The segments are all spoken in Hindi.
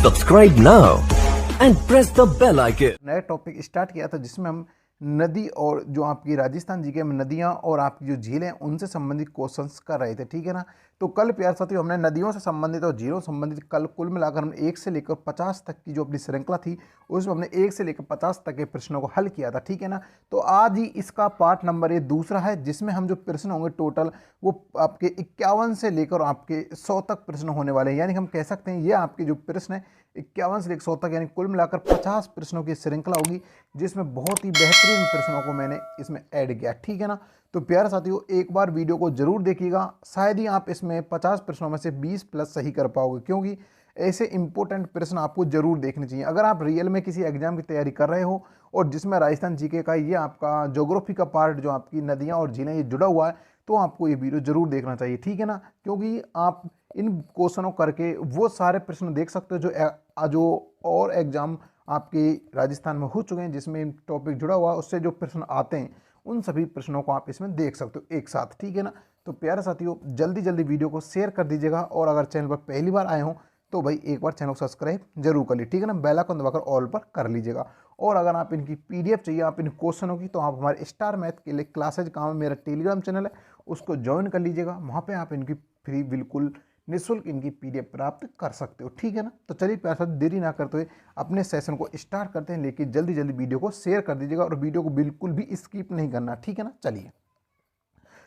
Subscribe now and press the bell icon. नया टॉपिक स्टार्ट किया था जिसमें हम नदी और जो आपकी राजस्थान जी के में नदियाँ और आपकी जो झीलें हैं उनसे संबंधित क्वेश्चंस कर रहे थे, ठीक है ना। तो कल प्यार साथियों हमने नदियों से संबंधित और झीलों से संबंधित कल कुल मिलाकर हमने 1 से लेकर 50 तक की जो अपनी श्रृंखला थी उसमें हमने 1 से लेकर 50 तक के प्रश्नों को हल किया था, ठीक है ना। तो आज ही इसका पार्ट नंबर ये दूसरा है जिसमें हम जो प्रश्न होंगे टोटल वो आपके 51 से लेकर आपके 100 तक प्रश्न होने वाले हैं। यानी हम कह सकते हैं ये आपके जो प्रश्न है 51 से लेकर 100 तक यानी कुल मिलाकर 50 प्रश्नों की श्रृंखला होगी जिसमें बहुत ही बेहतरीन प्रश्नों को मैंने इसमें ऐड किया, ठीक है ना। तो प्यारे साथियों एक बार वीडियो को जरूर देखिएगा, शायद ही आप इसमें 50 प्रश्नों में से 20 प्लस सही कर पाओगे क्योंकि ऐसे इंपॉर्टेंट प्रश्न आपको जरूर देखने चाहिए। अगर आप रियल में किसी एग्जाम की तैयारी कर रहे हो और जिसमें राजस्थान जीके का ये आपका ज्योग्राफी का पार्ट जो आपकी नदियाँ और झीलें ये जुड़ा हुआ है तो आपको ये वीडियो जरूर देखना चाहिए, ठीक है ना। क्योंकि आप इन क्वेश्चनों करके वो सारे प्रश्न देख सकते हो जो और एग्जाम आपके राजस्थान में हो चुके हैं जिसमें टॉपिक जुड़ा हुआ है उससे जो प्रश्न आते हैं उन सभी प्रश्नों को आप इसमें देख सकते हो एक साथ, ठीक है ना। तो प्यारे साथियों जल्दी जल्दी वीडियो को शेयर कर दीजिएगा और अगर चैनल पर पहली बार आए हो तो भाई एक बार चैनल को सब्सक्राइब जरूर कर लीजिए, ठीक है ना। बेल आइकन दबाकर ऑल पर कर लीजिएगा। और अगर आप इनकी पीडीएफ चाहिए आप इन क्वेश्चनों की तो आप हमारे स्टार मैथ के लिए क्लासेज का मेरा टेलीग्राम चैनल है उसको ज्वाइन कर लीजिएगा। वहाँ पे आप इनकी फ्री बिल्कुल निःशुल्क इनकी पीडीएफ प्राप्त कर सकते हो, ठीक है ना। तो चलिए प्यारे साथ देरी ना करते हुए अपने सेशन को स्टार्ट करते हैं, लेकिन जल्दी जल्दी वीडियो को शेयर कर दीजिएगा और वीडियो को बिल्कुल भी स्किप नहीं करना, ठीक है ना। चलिए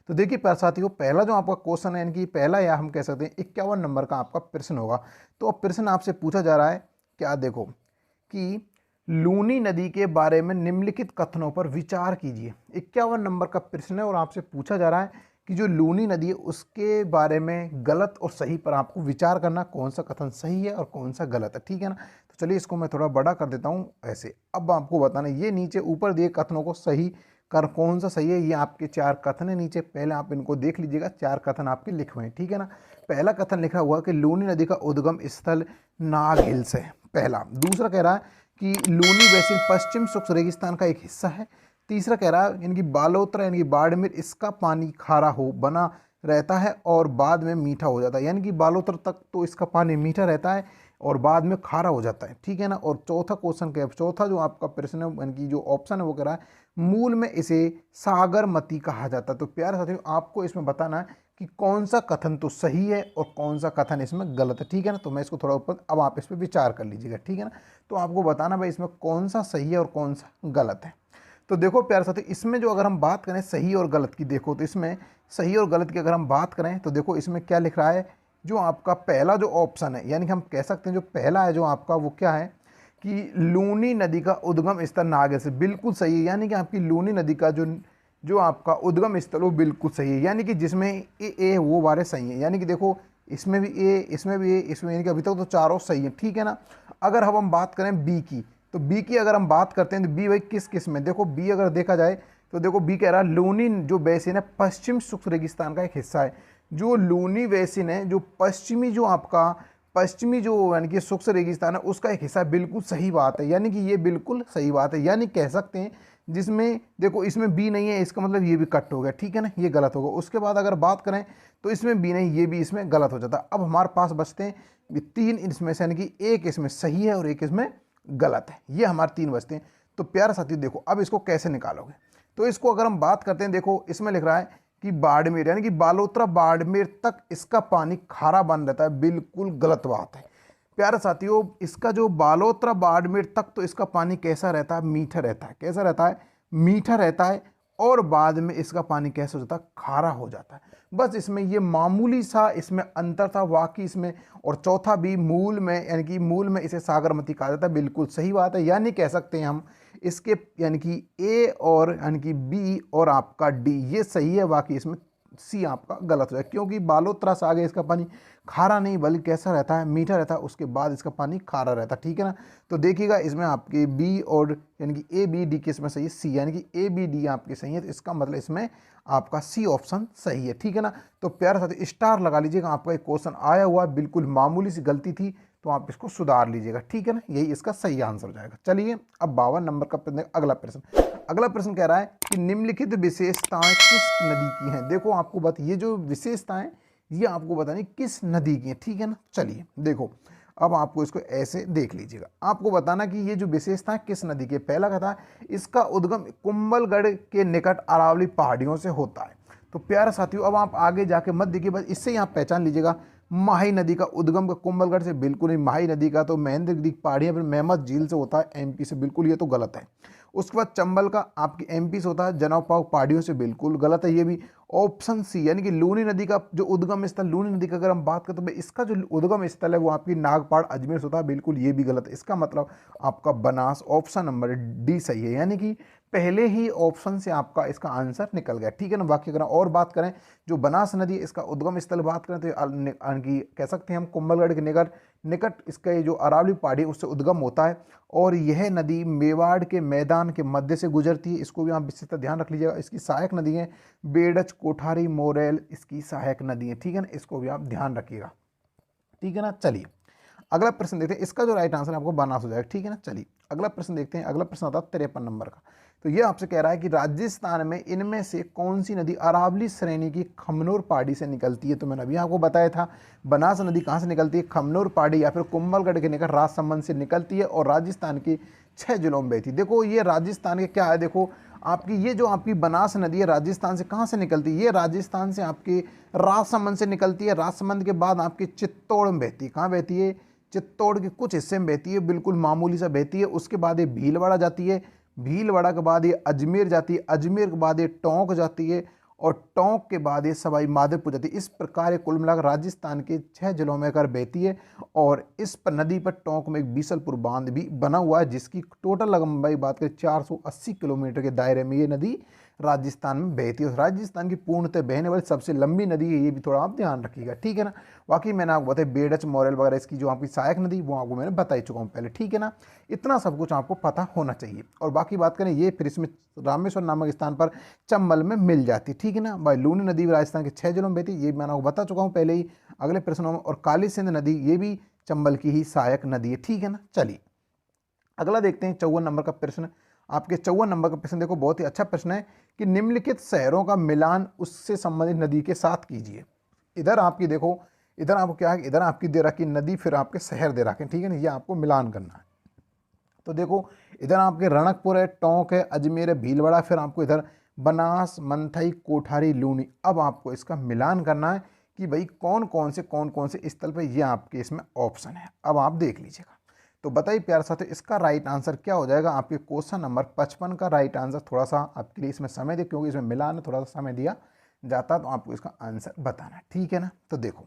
तो देखिए प्यारे साथियों पहला जो आपका क्वेश्चन है इनकी पहला या हम कह सकते हैं 51 नंबर का आपका प्रश्न होगा। तो अब प्रश्न आपसे पूछा जा रहा है क्या, देखो कि लूनी नदी के बारे में निम्नलिखित कथनों पर विचार कीजिए। 51 नंबर का प्रश्न है और आपसे पूछा जा रहा है कि जो लूनी नदी है उसके बारे में गलत और सही पर आपको विचार करना, कौन सा कथन सही है और कौन सा गलत है, ठीक है ना। तो चलिए इसको मैं थोड़ा बड़ा कर देता हूँ ऐसे। अब आपको बताना ये नीचे ऊपर दिए कथनों को सही कर कौन सा सही है। ये आपके 4 कथन है नीचे, पहले आप इनको देख लीजिएगा। 4 कथन आपके लिखे हुए हैं, ठीक है ना। पहला कथन लिखा हुआ कि लूनी नदी का उद्गम स्थल नाग हिल्स है, पहला। दूसरा कह रहा है कि लूनी बेसिन पश्चिम शुष्क रेगिस्तान का एक हिस्सा है। तीसरा कह रहा है इनकी बालोतरा यानी कि बाड़मेर इसका पानी खारा हो बना रहता है और बाद में मीठा हो जाता है। यानी कि बालोतरा तक तो इसका पानी मीठा रहता है और बाद में खारा हो जाता है, ठीक है ना। और चौथा क्वेश्चन क्या है, चौथा जो आपका प्रश्न है यानी कि जो ऑप्शन है वो कह रहा है मूल में इसे सागरमती कहा जाता है। तो प्यारे साथियों आपको इसमें बताना है कि कौन सा कथन तो सही है और कौन सा कथन इसमें गलत है, ठीक है ना। तो मैं इसको थोड़ा ऊपर अब आप इस पर विचार कर लीजिएगा, ठीक है ना। तो आपको बताना भाई इसमें कौन सा सही है और कौन सा गलत है। तो देखो प्यारे साथियों इसमें जो अगर हम बात करें सही और गलत की, देखो तो इसमें सही और गलत की अगर हम बात करें तो देखो इसमें क्या लिख रहा है, जो आपका पहला जो ऑप्शन है यानी कि हम कह सकते हैं जो पहला है जो आपका वो क्या है कि लूनी नदी का उद्गम स्थल नागे से, बिल्कुल सही है। यानी कि आपकी लूनी नदी का जो आपका उद्गम स्थल वो बिल्कुल सही है। यानी कि जिसमें ए वो बारे सही है। यानी कि देखो इसमें भी ए, इसमें भी ए, इसमें यानी कि अभी तक तो चारों सही है, ठीक है ना। अगर हम बात करें बी की तो बी की अगर हम बात करते हैं तो बी भाई किस किस में, देखो बी अगर देखा जाए तो देखो बी कह रहा है लूनी जो बेसिन है पश्चिम शुष्क रेगिस्तान का एक हिस्सा है। जो लूनी बेसिन है जो पश्चिमी जो आपका पश्चिमी जो यानी कि शुष्क रेगिस्तान है उसका एक हिस्सा, बिल्कुल सही बात है। यानी कि ये बिल्कुल सही बात है। यानी कह सकते हैं जिसमें देखो इसमें बी नहीं है इसका मतलब ये भी कट हो गया, ठीक है ना, ये गलत होगा। उसके बाद अगर बात करें तो इसमें बी नहीं, ये भी इसमें गलत हो जाता। अब हमारे पास बचते हैं 3 इसमें से, यानी कि एक इसमें सही है और एक इसमें गलत है। ये हमारे 3 बचते हैं। तो प्यारे साथियों देखो अब इसको कैसे निकालोगे, तो इसको अगर हम बात करते हैं देखो इसमें लिख रहा है कि बाड़मेर यानी कि बालोतरा बाड़मेर तक इसका पानी खारा बन रहता है, बिल्कुल गलत बात है। प्यारे साथियों इसका जो बालोतरा बाड़मेर तक तो इसका पानी कैसा रहता है, मीठा रहता है। कैसा रहता है, मीठा रहता है और बाद में इसका पानी कैसा हो जाता है, खारा हो जाता है। बस इसमें ये मामूली सा इसमें अंतर था बाकी इसमें। और चौथा भी मूल में यानी कि मूल में इसे सागरमती कहा जाता है, बिल्कुल सही बात है। यानी कह सकते हैं हम इसके यानी कि ए और यानी कि बी और आपका डी ये सही है, बाकी इसमें सी आपका गलत है। क्योंकि बालोतरा से आगे इसका पानी खारा नहीं बल्कि कैसा रहता है, मीठा रहता है, उसके बाद इसका पानी खारा रहता है, ठीक है ना। तो देखिएगा इसमें आपके बी और यानी कि ए बी डी के इसमें सही है सी, यानी कि ए बी डी आपके सही है। तो इसका मतलब इसमें आपका सी ऑप्शन सही है, ठीक है ना। तो प्यारे साथी स्टार लगा लीजिएगा, आपका एक क्वेश्चन आया हुआ बिल्कुल मामूली सी गलती थी तो आप इसको सुधार लीजिएगा, ठीक है ना। यही इसका सही आंसर हो जाएगा। चलिए अब 52 नंबर का अगला प्रश्न। अगला प्रश्न कह रहा है कि निम्नलिखित विशेषताएं किस नदी की हैं। देखो आपको ये जो विशेषताएं ये आपको बतानी किस नदी की हैं, ठीक है ना। चलिए देखो अब आपको इसको ऐसे देख लीजिएगा। आपको बताना कि ये जो विशेषता है किस नदी के, पहला कथा इसका उद्गम कुंभलगढ़ के निकट अरावली पहाड़ियों से होता है। तो प्यारे साथियों, अब आप आगे जाके मत देखिए, बस इससे यहाँ पहचान लीजिएगा माही नदी का उद्गम का कुंभलगढ़ से बिल्कुल नहीं, माही नदी का तो महेंद्रगिरी पहाड़ियाँ पर मेमत झील से होता है, एमपी से, बिल्कुल ये तो गलत है। उसके बाद चंबल का आपकी एमपी से होता है, जनावपाव पहाड़ियों से, बिल्कुल गलत है ये भी। ऑप्शन सी यानी कि लूनी नदी का जो उद्गम स्थल, लूनी नदी का अगर हम बात करें तो भाई इसका जो उद्गम स्थल है वो आपकी नागपाड़ अजमेर से होता है, बिल्कुल ये भी गलत है। इसका मतलब आपका बनास, ऑप्शन नंबर डी सही है, यानी कि पहले ही ऑप्शन से आपका इसका आंसर निकल गया, ठीक है ना। बाकी अगर और बात करें जो बनास नदी है इसका उद्गम स्थल बात करें तो कह सकते हैं हम कुंभलगढ़ के निकट इसका ये जो अरावली पहाड़ी उससे उद्गम होता है, और यह नदी मेवाड़ के मैदान के मध्य से गुजरती है। इसको भी आप विशेषता ध्यान रख लीजिएगा। इसकी सहायक नदी है बेड़च, कोठारी, मोरेल इसकी सहायक नदी है, ठीक है ना, इसको भी आप ध्यान रखिएगा, ठीक है ना। चलिए अगला प्रश्न देखते हैं, इसका जो राइट आंसर आपको बनास हो जाएगा, ठीक है ना। चलिए अगला प्रश्न देखते हैं। अगला प्रश्न आता है 53 नंबर का। तो ये आपसे कह रहा है कि राजस्थान में इनमें से कौन सी नदी अरावली श्रेणी की खमनोर पहाड़ी से निकलती है। तो मैंने अभी आपको बताया था बनास नदी कहाँ से निकलती है, खमनोर पहाड़ी या फिर कुंभलगढ़ के निकट राजसमंद से निकलती है और राजस्थान के 6 जिलों में बहती है। देखो ये राजस्थान के क्या है, देखो आपकी ये जो आपकी बनास नदी है राजस्थान से कहाँ से निकलती है, ये राजस्थान से आपके राजसमंद से निकलती है। राजसमंद के बाद आपकी चित्तौड़ में बहती है। कहाँ बहती है, चित्तौड़ के कुछ हिस्से में बहती है, बिल्कुल मामूली सा बहती है। उसके बाद ये भीलवाड़ा जाती है, भीलवाड़ा के बाद ये अजमेर जाती है, अजमेर के बाद ये टोंक जाती है, और टोंक के बाद ये सवाई माधोपुर जाती है। इस प्रकार ये कुल मिलाकर राजस्थान के 6 जिलों में कर बहती है, और इस पर नदी पर टोंक में एक बीसलपुर बांध भी बना हुआ है, जिसकी टोटल लंबाई बात करें 480 किलोमीटर के दायरे में ये नदी राजस्थान में बहती है। राजस्थान की पूर्णतः बहने वाली सबसे लंबी नदी है, ये भी थोड़ा आप ध्यान रखिएगा, ठीक है ना। बाकी मैंने आपको बताया बेड़च, मोरेल वगैरह इसकी जो आपकी सहायक नदी वो आपको मैंने बता ही चुका हूँ पहले, ठीक है ना। इतना सब कुछ आपको पता होना चाहिए। और बाकी बात करें ये फिर इसमें रामेश्वर नामक स्थान पर चंबल में मिल जाती है, ठीक है ना। भाई लूनी नदी राजस्थान के 6 जिलों में बहती है, ये मैंने आपको बता चुका हूँ पहले ही अगले प्रश्नों में। और काली सिंध नदी ये भी चंबल की ही सहायक नदी है, ठीक है ना। चलिए अगला देखते हैं 54 नंबर का प्रश्न। आपके 54 नंबर का प्रश्न देखो बहुत ही अच्छा प्रश्न है कि निम्नलिखित शहरों का मिलान उससे संबंधित नदी के साथ कीजिए। इधर आपकी देखो, इधर आपको क्या है, इधर आपकी दे रखी नदी, फिर आपके शहर दे रखे, ठीक है ना, ये आपको मिलान करना है। तो देखो इधर आपके रणकपुर है, टोंक है, अजमेर है, भीलवाड़ा, फिर आपको इधर बनास, मंथई, कोठारी, लूनी। अब आपको इसका मिलान करना है कि भाई कौन कौन से स्थल पर ये आपके इसमें ऑप्शन है। अब आप देख लीजिएगा। तो बताइए प्यारे साथियों इसका राइट आंसर क्या हो जाएगा। आपके क्वेश्चन नंबर 55 का राइट आंसर, थोड़ा सा आपके लिए इसमें समय दे क्योंकि इसमें मिलान है, थोड़ा सा समय दिया जाता तो आपको इसका आंसर बताना है, ठीक है ना। तो देखो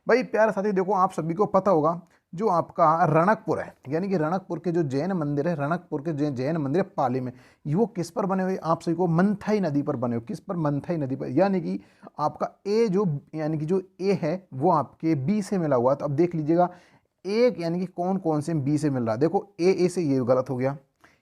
भाई प्यारे साथी, देखो आप सभी को पता होगा जो आपका रणकपुर है, यानी कि रणकपुर के जो जैन मंदिर है, रणकपुर के जैन मंदिर है पाली में, वो किस पर बने हुए, आप सभी को मंथई नदी पर बने हुए। किस पर, मंथई नदी पर। यानी कि आपका ए जो, यानी कि जो ए है वो आपके बी से मिला हुआ। तो अब देख लीजिएगा एक, यानी कि कौन कौन से बी से मिल रहा है। देखो ए से ये गलत हो गया,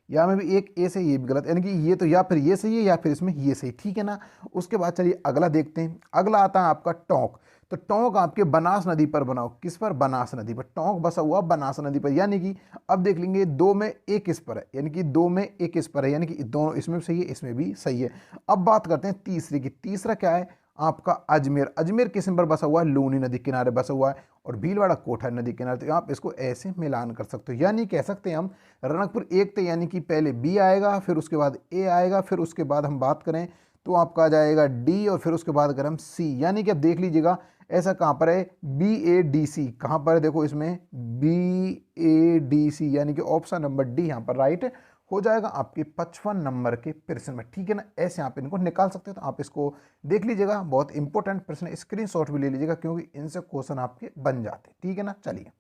या में भी एक ए से ये भी गलत, यानी कि ये तो या फिर ये सही है या फिर इसमें ये सही, ठीक है ना। उसके बाद चलिए अगला देखते हैं। अगला आता है आपका टोंक। तो टोंक आपके बनास नदी पर बनाओ। किस पर, बनास नदी पर। टोंक बसा हुआ बनास नदी पर। यानी कि अब देख लेंगे 2 में एक किस पर है, यानी कि 2 में एक किस पर है, यानी कि दोनों इसमें भी सही है, इसमें भी सही है। अब बात करते हैं तीसरी की। तीसरा क्या है आपका अजमेर। अजमेर किस पर बसा हुआ है, लूनी नदी किनारे बसा हुआ है, और भीलवाड़ा कोठारी नदी किनारे। तो आप इसको ऐसे मिलान कर सकते हो, यानी कह सकते हैं हम रणकपुर एक थे, यानी कि पहले बी आएगा, फिर उसके बाद ए आएगा, फिर उसके बाद हम बात करें तो आपका आ जाएगा डी, और फिर उसके बाद अगर हम सी, यानी कि अब देख लीजिएगा ऐसा कहाँ पर है, BADC कहाँ पर है, देखो इसमें BADC, यानी कि ऑप्शन नंबर डी यहाँ पर राइट हो जाएगा आपके 55 नंबर के प्रश्न में, ठीक है ना। ऐसे आप इनको निकाल सकते हो, तो आप इसको देख लीजिएगा, बहुत इंपॉर्टेंट प्रश्न, स्क्रीनशॉट भी ले लीजिएगा क्योंकि इनसे क्वेश्चन आपके बन जाते हैं, ठीक है ना। चलिए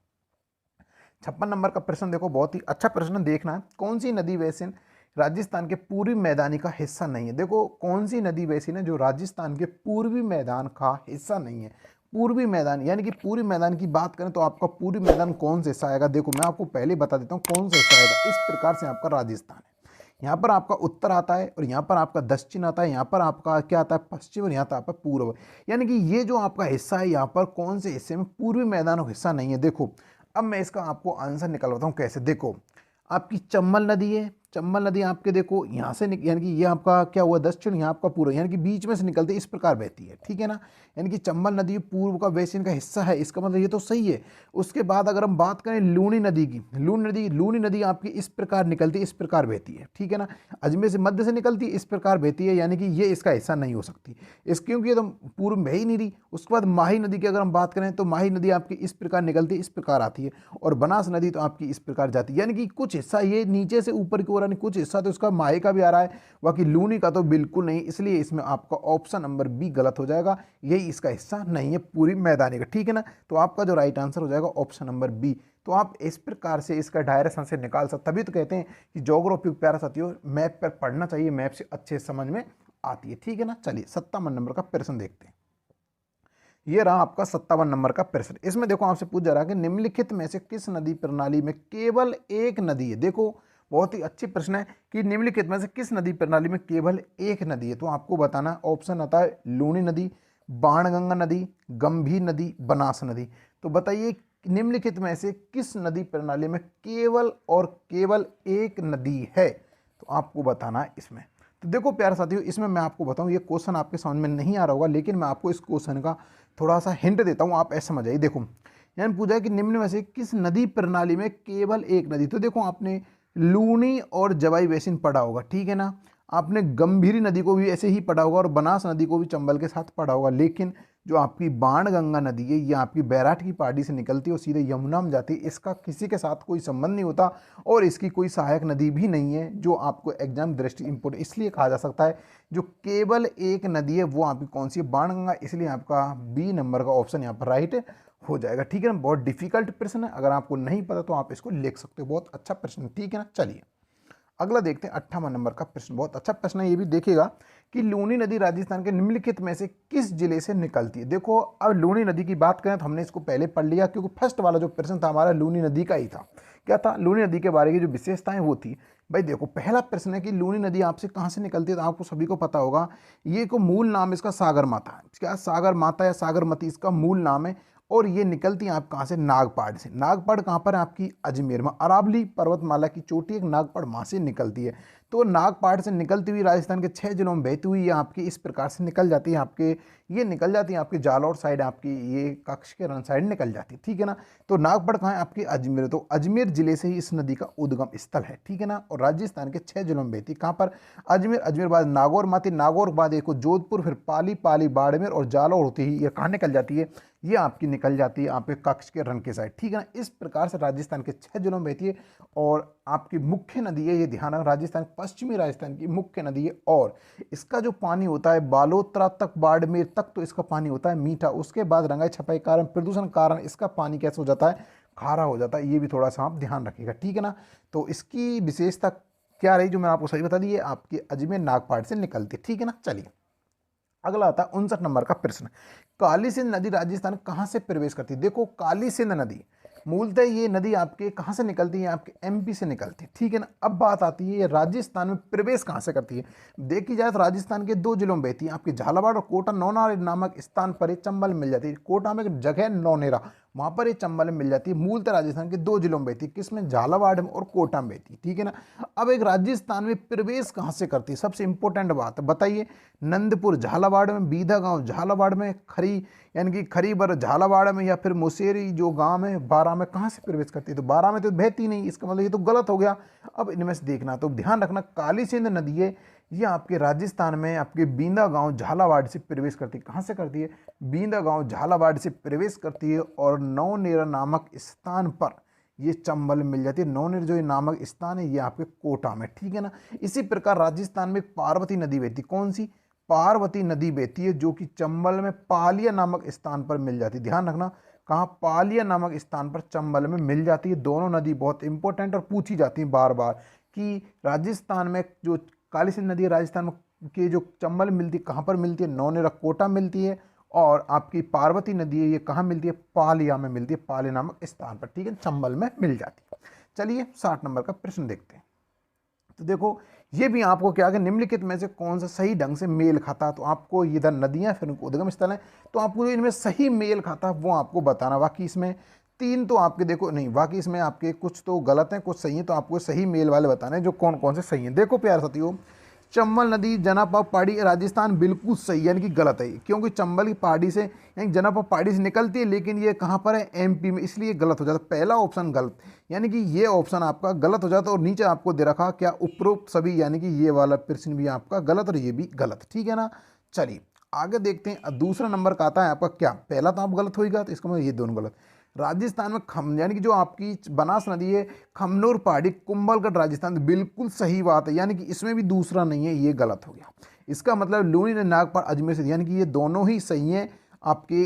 56 नंबर का प्रश्न देखो, बहुत ही अच्छा प्रश्न, देखना है कौन सी नदी बेसिन राजस्थान के पूर्वी मैदानी का हिस्सा नहीं है। देखो कौन सी नदी बेसिन है जो राजस्थान के पूर्वी मैदान का हिस्सा नहीं है। पूर्वी मैदान, यानी कि पूर्वी मैदान की बात करें तो आपका पूर्वी मैदान कौन से हिस्सा आएगा। देखो मैं आपको पहले बता देता हूँ कौन सा हिस्सा आएगा। इस प्रकार से आपका राजस्थान है, यहाँ पर आपका उत्तर आता है, और यहाँ पर आपका दक्षिण आता है, यहाँ पर आपका क्या आता है पश्चिम, और यहाँ आता है पूर्व। यानी कि ये जो आपका हिस्सा है यहाँ पर कौन से हिस्से में पूर्वी मैदान का हिस्सा नहीं है। देखो अब मैं इसका आपको आंसर निकलवाता हूँ कैसे। देखो आपकी चंबल नदी है, चंबल नदी आपके देखो यहाँ से यानी कि ये आपका क्या हुआ दक्षिण, यहाँ आपका पूर्व, यानी कि बीच में से निकलते इस प्रकार बहती है, ठीक है ना। यानी कि चंबल नदी पूर्व का बेसिन का हिस्सा है, इसका मतलब ये तो सही है। उसके बाद अगर हम बात करें लूनी नदी की, लूनी नदी आपकी इस प्रकार निकलती है, इस प्रकार बहती है, ठीक है ना। अजमेर से मध्य से निकलती है, इस प्रकार बहती है, यानी कि ये इसका हिस्सा नहीं हो सकती इस, क्योंकि ये तो पूर्व में बह ही नहीं रही। उसके बाद माही नदी की अगर हम बात करें तो माही नदी आपकी इस प्रकार निकलती है, इस प्रकार आती है, और बनास नदी तो आपकी इस प्रकार जाती है। यानी कि कुछ हिस्सा ये नीचे से ऊपर की ओर, यानी कुछ हिस्सा तो इसका माही का भी आ रहा है, बाकी लूनी का तो बिल्कुल नहीं, इसलिए इसमें आपका ऑप्शन नंबर बी गलत हो जाएगा, यही इसका हिस्सा नहीं है पूरी मैदानी का, ठीक है ना। तो आपका जो राइट आंसर हो जाएगा ऑप्शन नंबर बी। तो आप इस प्रकार से इसका डायरेक्शन से निकाल सकते, तभी तो कहते हैं कि ज्योग्राफी प्यारा साथियों मैप पर पढ़ना चाहिए, मैप से अच्छे समझ में आती है, ठीक है ना। चलिए 57 नंबर का प्रश्न देखते हैं। ये रहा आपका 57 नंबर का प्रश्न। इसमें देखो आपसे पूछ जा रहा है कि निम्नलिखित में से किस नदी प्रणाली में केवल एक नदी है। देखो बहुत ही अच्छी प्रश्न है कि निम्नलिखित में से किस नदी प्रणाली में केवल एक नदी है। तो आपको बताना, ऑप्शन आता है लूनी नदी, बाणगंगा नदी, गंभीर नदी, बनास नदी। तो बताइए निम्नलिखित में से किस नदी प्रणाली में केवल और केवल एक नदी है, तो आपको बताना है इसमें। तो देखो प्यारे साथियों, इसमें मैं आपको बताऊं, ये क्वेश्चन आपके समझ में नहीं आ रहा होगा, लेकिन मैं आपको इस क्वेश्चन का थोड़ा सा हिंट देता हूं, आप ऐसे समझ जाइए। देखो यानी पूछा है कि निम्न में से किस नदी प्रणाली में केवल एक नदी। तो देखो आपने लूनी और जवाई बेसिन पढ़ा होगा, ठीक है ना। आपने गंभीरी नदी को भी ऐसे ही पढ़ा होगा और बनास नदी को भी चंबल के साथ पढ़ा होगा, लेकिन जो आपकी बाणगंगा नदी है ये आपकी बैराठ की पहाड़ी से निकलती है और सीधे यमुना में जाती है, इसका किसी के साथ कोई संबंध नहीं होता और इसकी कोई सहायक नदी भी नहीं है, जो आपको एग्जाम दृष्टि इंपोर्टेंट इसलिए कहा जा सकता है जो केवल एक नदी है वो आपकी कौन सी है, बाणगंगा। इसलिए आपका बी नंबर का ऑप्शन यहाँ पर राइट हो जाएगा, ठीक है ना। बहुत डिफिकल्ट प्रश्न है, अगर आपको नहीं पता तो आप इसको लिख सकते हो, बहुत अच्छा प्रश्न, ठीक है ना। चलिए अगला देखते हैं 58 नंबर का प्रश्न। बहुत अच्छा प्रश्न है, ये भी देखिएगा कि लूनी नदी राजस्थान के निम्नलिखित में से किस जिले से निकलती है। देखो अब लूनी नदी की बात करें तो हमने इसको पहले पढ़ लिया, क्योंकि फर्स्ट वाला जो प्रश्न था हमारा लूनी नदी का ही था। क्या था, लूनी नदी के बारे की जो विशेषताएं वो थी। भाई देखो पहला प्रश्न है कि लूनी नदी आपसे कहाँ से निकलती है, तो आपको सभी को पता होगा ये को मूल नाम इसका सागर माता है। क्या सागर माता या सागरमती इसका मूल नाम है, और ये निकलती है आप कहाँ से, नागपाड़ से। नागपाड़ कहाँ पर है आपकी, अजमेर में। अरावली पर्वतमाला की चोटी एक नागपाड़ वहाँ से निकलती है। तो नागपाड़ से निकलती हुई राजस्थान के 6 जिलों में बहती हुई ये आपकी इस प्रकार से निकल जाती है, आपके ये निकल जाती है आपके जालौर साइड, आपकी ये कच्छ के रन साइड निकल जाती है, ठीक है ना। तो नागपाड़ कहाँ है आपकी, अजमेर। तो अजमेर जिले से ही इस नदी का उद्गम स्थल है, ठीक है ना। और राजस्थान के 6 जिलों में बहती है, कहाँ पर, अजमेर। अजमेर बाद नागौर माती, नागौर बाद एक जोधपुर, फिर पाली, पाली बाड़मेर और जालौर होती ही ये कहाँ निकल जाती है, ये आपकी निकल जाती है आपके कच्छ के रन के साइड, ठीक है ना। इस प्रकार से राजस्थान के 6 जिलों में बहती है और आपकी मुख्य नदी है, ये ध्यान रखना, राजस्थान पश्चिमी राजस्थान की मुख्य नदी है। और इसका जो पानी होता है बालोतरा तक, बाड़मेर तक तो इसका पानी होता है मीठा। उसके बाद रंगाई छपाई कारण, प्रदूषण कारण इसका पानी कैसे हो जाता है, खारा हो जाता है। ये भी थोड़ा सा आप ध्यान रखिएगा, ठीक है ना। तो इसकी विशेषता क्या रही जो मैंने आपको सही बता दी है, आपकी अजमेर नागपाड़ से निकलती है, ठीक है ना। चलिए अगला आता है 59 नंबर का प्रश्न। काली सिंध नदी राजस्थान कहाँ से प्रवेश करती है। देखो काली सिंध नदी मूलतः ये नदी आपके कहाँ से निकलती है, आपके एमपी से निकलती है, ठीक है ना। अब बात आती है ये राजस्थान में प्रवेश कहाँ से करती है। देखी जाए तो राजस्थान के 2 जिलों में बहती है, आपकी झालावाड़ और कोटा। नौनेरा नामक स्थान पर ये चंबल मिल जाती है। कोटा में एक जगह नौनेरा, वहाँ पर ये चंबल मिल जाती है। मूलतः राजस्थान के 2 जिलों में बहती है, किसमें, झालावाड़ में और कोटा में बहती है, ठीक है ना। अब एक राजस्थान में प्रवेश कहाँ से करती है, सबसे इंपॉर्टेंट बात बताइए। नंदपुर झालावाड़ में, बीधा गांव झालावाड़ में, खरी यानी कि खरीबर झालावाड़ में, या फिर मुसेरी जो गांव है बारा में, कहाँ से प्रवेश करती है। तो बारा में तो बहती नहीं, इसका मतलब ये तो गलत हो गया। अब इनमें से देखना, तो ध्यान रखना काली सिंध नदी है ये आपके राजस्थान में आपके बींदा गांव झालावाड़ से प्रवेश करती है। कहाँ से करती है, बींदा गांव झालावाड़ से प्रवेश करती है और नौनेरा नामक स्थान पर ये चंबल मिल जाती है। नौनेर जो नामक स्थान है ये आपके कोटा में, ठीक है ना। इसी प्रकार राजस्थान में पार्वती नदी बहती, कौन सी, पार्वती नदी बहती है, जो कि चंबल में पालिया नामक स्थान पर मिल जाती है। ध्यान रखना कहाँ, पालिया नामक स्थान पर चंबल में मिल जाती है। दोनों नदी बहुत इंपॉर्टेंट और पूछी जाती है बार बार कि राजस्थान में जो काली सिंध नदी है, राजस्थान में की जो चंबल मिलती है कहाँ पर मिलती है, नौनेरा कोटा मिलती है। और आपकी पार्वती नदी है ये कहाँ मिलती है, पालिया में मिलती है, पालिया नामक स्थान पर, ठीक है, चंबल में मिल जाती है। चलिए 60 नंबर का प्रश्न देखते हैं। तो देखो ये भी आपको क्या है, निम्नलिखित में से कौन सा सही ढंग से मेल खाता है। तो आपको इधर नदियां फिर उद्गम स्थल है, तो आपको जो इनमें सही मेल खाता है वो आपको बताना। बाकी इसमें तीन तो आपके देखो नहीं, बाकी इसमें आपके कुछ तो गलत हैं कुछ सही हैं, तो आपको सही मेल वाले बताने हैं जो कौन कौन से सही हैं। देखो प्यारे साथियों, चंबल नदी जनापा पहाड़ी राजस्थान बिल्कुल सही यानी कि गलत है, क्योंकि चंबल की पहाड़ी से यानी जनापा पहाड़ी से निकलती है, लेकिन ये कहाँ पर है, एमपी में, इसलिए गलत हो जाता है। पहला ऑप्शन गलत, यानी कि ये ऑप्शन आपका गलत हो जाता है। और नीचे आपको दे रखा क्या उपरोक्त सभी, यानी कि ये वाला प्रश्न भी आपका गलत और ये भी गलत, ठीक है ना। चलिए आगे देखते हैं। अब दूसरा नंबर का आता है आपका क्या, पहला तो आप गलत होगा, तो इसका मतलब ये दोनों गलत। राजस्थान में खम यानी कि जो आपकी बनास नदी है, खमनोर पहाड़ी कुंभलगढ़ राजस्थान, बिल्कुल सही बात है, यानी कि इसमें भी दूसरा नहीं है, ये गलत हो गया। इसका मतलब लूनी ने नागपाल अजमेर से, यानी कि ये दोनों ही सही हैं, आपके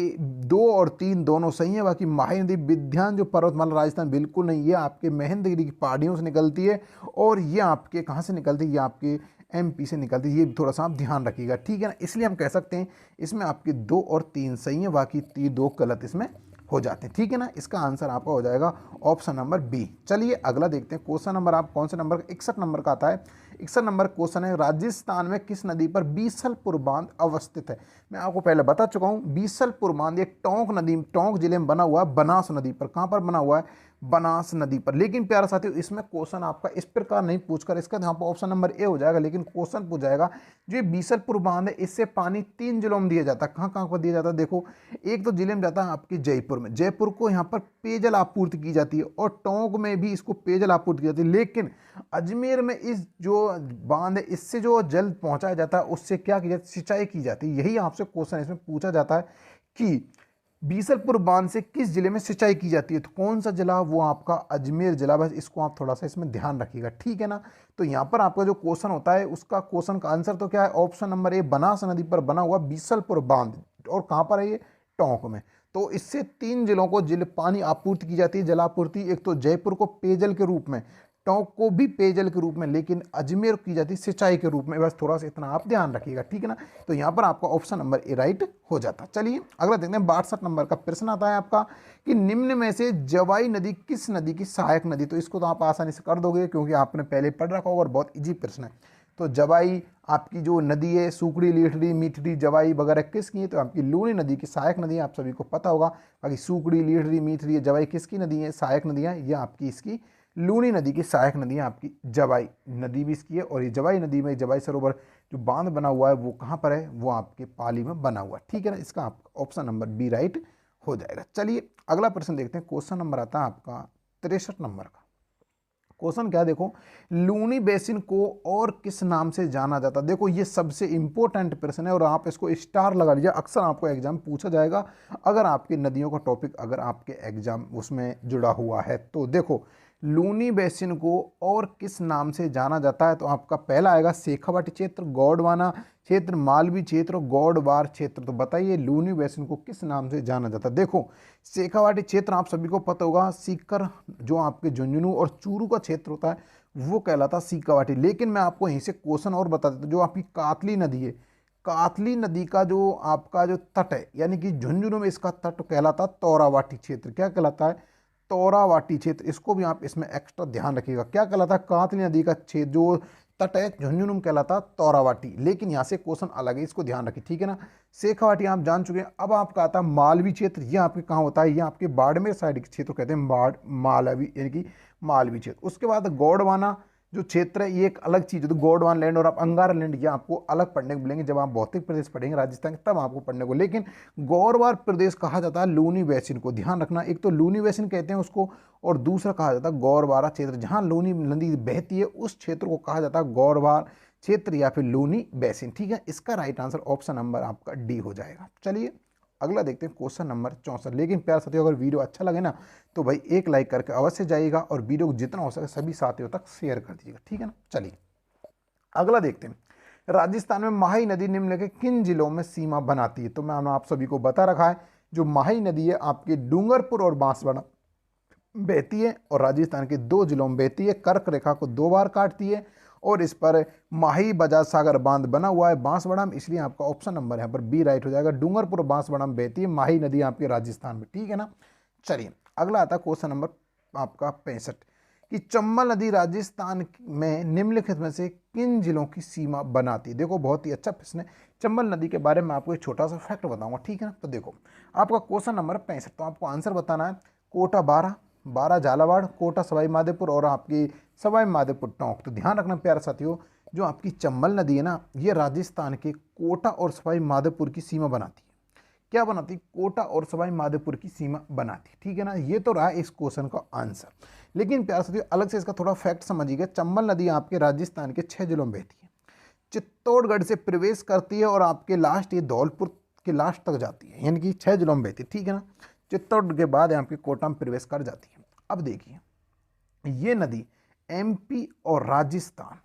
2 और 3 दोनों सही हैं। बाकी माही नदी विध्यान जो पर्वतमाला राजस्थान बिल्कुल नहीं, ये आपके महेंद्रगिरी की पहाड़ियों से निकलती है, और ये आपके कहाँ से निकलती है, ये आपके एमपी से निकलती है, ये थोड़ा सा आप ध्यान रखिएगा, ठीक है ना। इसलिए हम कह सकते हैं इसमें आपके 2 और 3 सही हैं, बाकी 2 गलत इसमें हो जाते हैं, ठीक है ना। इसका आंसर आपका हो जाएगा ऑप्शन नंबर बी। चलिए अगला देखते हैं। क्वेश्चन नंबर आप कौन से नंबर, 61 नंबर का आता है। 61 नंबर क्वेश्चन है, राजस्थान में किस नदी पर बीसलपुर बांध अवस्थित है। मैं आपको पहले बता चुका हूँ, बीसलपुर बांध एक टोंक नदी, टोंक जिले में बना हुआ है, बनास नदी पर। कहाँ पर बना हुआ है, बनास नदी पर। लेकिन प्यारे साथियों, इसमें क्वेश्चन आपका इस प्रकार नहीं पूछकर, इसका यहाँ पर ऑप्शन नंबर ए हो जाएगा, लेकिन क्वेश्चन पूछ जाएगा जो ये बीसलपुर बांध है, इससे पानी 3 जिलों में दिया जाता है। कहाँ कहाँ पर दिया जाता है, देखो एक तो जिले में जाता है आपकी जयपुर में, जयपुर को यहाँ पर पेयजल आपूर्ति की जाती है, और टोंक में भी इसको पेयजल आपूर्ति की जाती है। लेकिन अजमेर में इस जो बांध है, इससे जो जल पहुंचाया जाता है, उससे क्या की जाती है, सिंचाई की जाती है। यही आपसे क्वेश्चन इसमें पूछा जाता है कि बीसलपुर बांध से किस जिले में सिंचाई की जाती है, तो कौन सा जिला, वो आपका अजमेर जिला। बस इसको आप थोड़ा सा इसमें ध्यान रखिएगा, ठीक है ना। तो यहाँ पर आपका जो क्वेश्चन होता है, उसका क्वेश्चन का आंसर तो क्या है, ऑप्शन नंबर ए, बनास नदी पर बना हुआ बीसलपुर बांध। और कहाँ पर है ये, टोंक में। तो इससे 3 जिलों को पानी आपूर्ति की जाती है, जलापूर्ति। एक तो जयपुर को पेयजल के रूप में, टोंक को भी पेयजल के रूप में, लेकिन अजमेर की जाती है सिंचाई के रूप में। बस थोड़ा सा इतना आप ध्यान रखिएगा, ठीक है ना। तो यहाँ पर आपका ऑप्शन नंबर ए राइट हो जाता। चलिए अगला देखते हैं। 62 नंबर का प्रश्न आता है आपका कि निम्न में से जवाई नदी किस नदी की सहायक नदी। तो इसको तो आप आसानी से कर दोगे, क्योंकि आपने पहले पढ़ रखा होगा और बहुत ईजी प्रश्न है। तो जवाई आपकी जो नदी है, सूखड़ी, लीठड़ी, मीठड़ी, जवाई वगैरह किसकी है, तो आपकी लूनी नदी की सहायक नदी है, आप सभी को पता होगा। बाकी सूखड़ी, लीठड़ी, मीठड़ी, जवाई किसकी नदी है, सहायक नदियाँ, ये आपकी इसकी लूनी नदी की सहायक नदी है, आपकी जवाई नदी भी इसकी है। और ये जवाई नदी में जवाई सरोवर जो बांध बना हुआ है, वो कहाँ पर है, वो आपके पाली में बना हुआ है, ठीक है ना। इसका आपका ऑप्शन नंबर बी राइट हो जाएगा। चलिए अगला प्रश्न देखते हैं। क्वेश्चन नंबर आता है आपका 63 नंबर का। क्वेश्चन क्या, देखो लूनी बेसिन को और किस नाम से जाना जाता है। देखो ये सबसे इंपॉर्टेंट प्रश्न है, और आप इसको स्टार लगा लीजिए, अक्सर आपको एग्जाम पूछा जाएगा अगर आपके नदियों का टॉपिक अगर आपके एग्जाम उसमें जुड़ा हुआ है। तो देखो लूनी बेसिन को और किस नाम से जाना जाता है, तो आपका पहला आएगा शेखावाटी क्षेत्र, गोंडवाना क्षेत्र, मालवी क्षेत्र और गौड़वार क्षेत्र। तो बताइए लूनी बेसिन को किस नाम से जाना जाता है। देखो शेखावाटी क्षेत्र आप सभी को पता होगा, सीकर जो आपके झुंझुनू और चूरू का क्षेत्र होता है, वो कहलाता है शेखावाटी। लेकिन मैं आपको यहीं से क्वेश्चन और बता देता हूँ, जो आपकी कातली नदी है, कातली नदी का जो आपका जो तट है, यानी कि झुंझुनू में इसका तट कहलाता तोरावाटी क्षेत्र। क्या कहलाता है, तोरावाटी क्षेत्र। इसको भी आप इसमें एक्स्ट्रा ध्यान रखिएगा। क्या कहलाता है, कातली नदी का क्षेत्र जो तट है झुंझुनू में कहलाता तोरावाटी। लेकिन यहाँ से क्वेश्चन अलग है, इसको ध्यान रखिए, ठीक है ना। शेखावाटी आप जान चुके हैं। अब आपका आता है मालवी क्षेत्र। ये आपके कहाँ होता है, ये आपके बाड़मेर साइड के क्षेत्र कहते हैं मालवी, यानी कि मालवी क्षेत्र। उसके बाद गोंडवाना जो क्षेत्र है, ये एक अलग चीज़ है। तो गोंडवाना लैंड और आप अंगारा लैंड, ये आपको अलग पढ़ने को मिलेंगे जब आप भौतिक प्रदेश पढ़ेंगे राजस्थान के, तब आपको पढ़ने को। लेकिन गौरवार प्रदेश कहा जाता है लूनी बेसिन को, ध्यान रखना। एक तो लूनी बेसिन कहते हैं उसको, और दूसरा कहा जाता है गौरवारा क्षेत्र। जहाँ लूनी नदी बहती है उस क्षेत्र को कहा जाता है गौरवार क्षेत्र या फिर लूनी बेसिन, ठीक है। इसका राइट आंसर ऑप्शन नंबर आपका डी हो जाएगा। चलिए अगला देखते हैं क्वेश्चन नंबर 64। लेकिन प्यार साथियों, अगर वीडियो अच्छा लगे ना तो भाई एक लाइक करके अवश्य जाइएगा, और वीडियो को जितना हो सके सभी साथियों तक शेयर कर दीजिएगा, ठीक है ना। चलिए अगला देखते हैं। राजस्थान में माही नदी निम्नलिखित किन जिलों में सीमा बनाती है। तो मैंने आप सभी को बता रखा है, जो माही नदी है आपके डूंगरपुर और बांसवाड़ा बहती है, और राजस्थान के 2 जिलों में बहती है। कर्क रेखा को 2 बार काटती है, और इस पर माही बजाज सागर बांध बना हुआ है बांसवाड़ा में। इसलिए आपका ऑप्शन नंबर यहाँ पर बी राइट हो जाएगा। डूंगरपुर बांसवाड़ा में बहती है माही नदी आपके राजस्थान में, ठीक है ना। चलिए अगला आता है क्वेश्चन नंबर आपका 65 कि चंबल नदी राजस्थान में निम्नलिखित में से किन जिलों की सीमा बनाती है। देखो बहुत ही अच्छा प्रश्न है। चंबल नदी के बारे में आपको एक छोटा सा फैक्ट बताऊंगा, ठीक है ना। तो देखो आपका क्वेश्चन नंबर 65, तो आपको आंसर बताना है कोटा 12, 12 झालावाड़, कोटा सवाई माधोपुर और आपकी सवाई माधोपुर टोंक। तो ध्यान रखना प्यारे साथियों, जो आपकी चंबल नदी है ना, ये राजस्थान के कोटा और सवाई माधोपुर की सीमा बनाती है। क्या बनाती? कोटा और सवाई माधोपुर की सीमा बनाती। ठीक है ना, ये तो रहा इस क्वेश्चन का आंसर। लेकिन प्यारे साथियों अलग से इसका थोड़ा फैक्ट समझिएगा। चंबल नदी आपके राजस्थान के 6 जिलों में बहती है, चित्तौड़गढ़ से प्रवेश करती है और आपके लास्ट ये धौलपुर के लास्ट तक जाती है, यानी कि 6 जिलों में बहती है। ठीक है ना, चित्तौड़गढ़ के बाद यहाँ पे कोटा में प्रवेश कर जाती है। अब देखिए, ये नदी एमपी और राजस्थान,